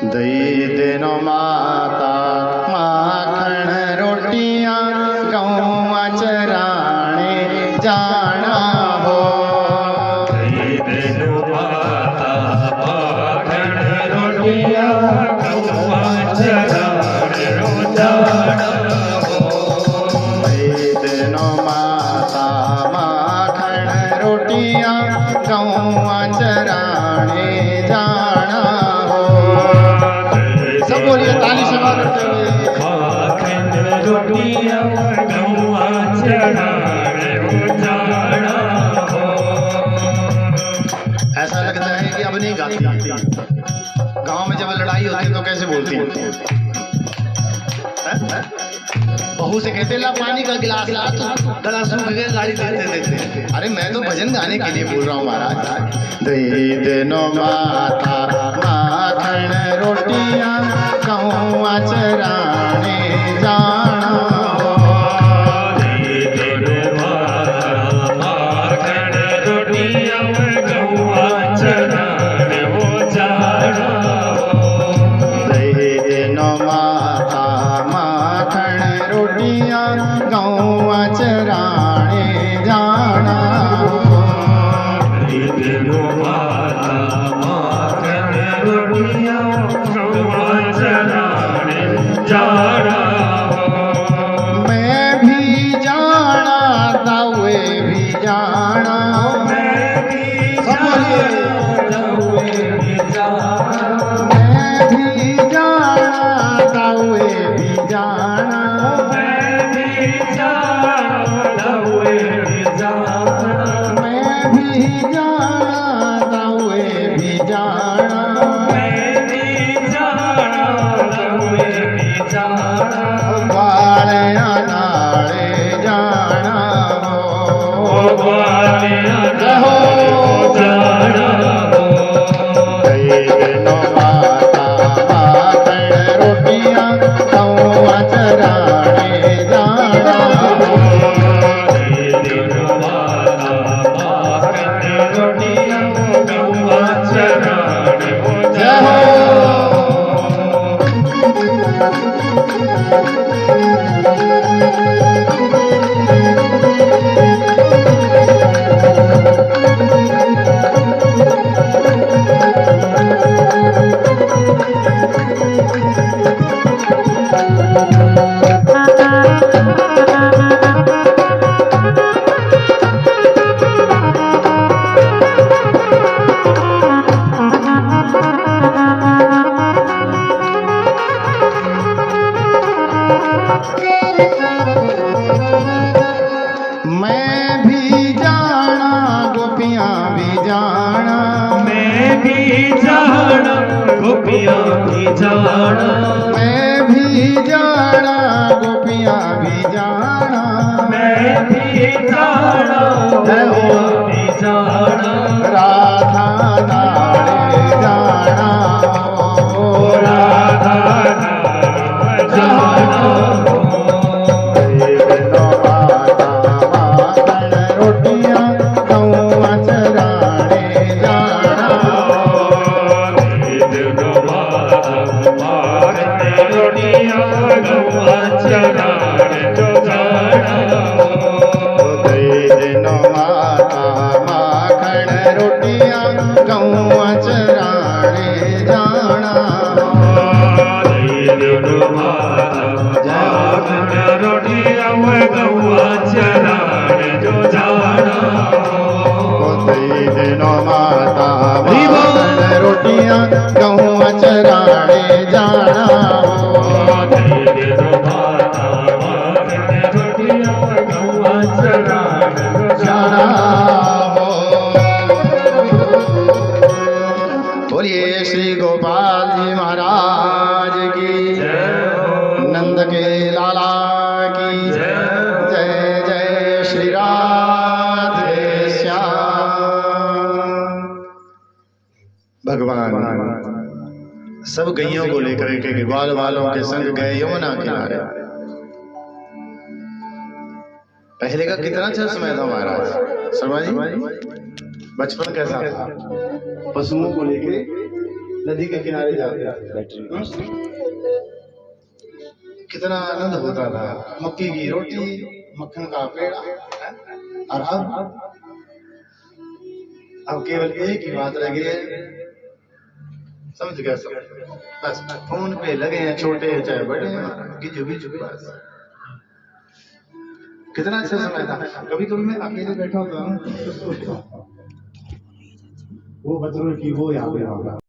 दई देनो माता माखन रोटियां गौवा चराने जाना हो। दई देनो माता माखन रोटियां गौवा चराने जाना हो। दई देनो माता माखन रोटियां गौवा चराने जाना हो। सब बोलिए ताली से करते हुए। माखन रोटियां गौवा चराने जाना हो। ऐसा लगता है कि अब नहीं गाती। गांव में जब लड़ाई होती है तो कैसे बोलती है? बहू से कहते ला पानी का गिलास ला, तो गला सूख गया, गाड़ी देते देते। अरे मैं तो भजन गाने के लिए बोल रहा हूँ महाराज। दे देनो माता माखन रोटियां गौवा चराने जाना हो। दे देनो माता माखन रोटियां गौवा चराने जाना हो। दे देनो माता माखन रोटियां गौवा चराने जाना हो। दे देनो माता माखन रोटियां गौवा चराने जाना हो। मैं भी जाना था वे भी जाना। मैं भी जाना हुए भी जाना। मैं भी जाना था वे भी जाना। मैं भी जाना हुए भी जाना। मैं भी जाना था वे भी जाना। मैं भी जाना हुए भी जाना। वाले नाले जाना हो। ओ ग्वालियर गोपियाँ भी जाना, मैं भी जाना गोपियाँ भी जाना, मैं भी जाना गोपियाँ भी जाना, राधा नारे जाना ओ राधा नाम जाना। रोटियां गौआ चराने जाना, रोटियाँ गौआ चराने जो जाना, दिनो माता माखन रोटियां गौआ चराने जाना, रोटियाँ गौआ चराने जो जाना, दिनो माता माखन रोटियां गौआ चराने जाना, जाना हो। बोलिए श्री गोपाल जी महाराज की, नंद के लाला की जय, जय श्री राधे श्याम। भगवान सब गैयों को लेकर के ग्वाल वालों के संग गए यमुना किनारे। पहले का कितना अच्छा समय था महाराज, शर्मा जी बचपन कैसा था, पशुओं को लेकर नदी के किनारे जाते थे, कितना आनंद होता था, मक्की की रोटी मक्खन का पेड़ा। और अब केवल एक ही बात रह गई है, समझ गया सब, बस फोन पे लगे हैं, छोटे चाहे बड़े, गिजु बिजु बस। कितना अच्छा समय था। कभी कभी मैं अकेले बैठा होता हूँ तो सोचता हूँ वो बचपन की वो यादें।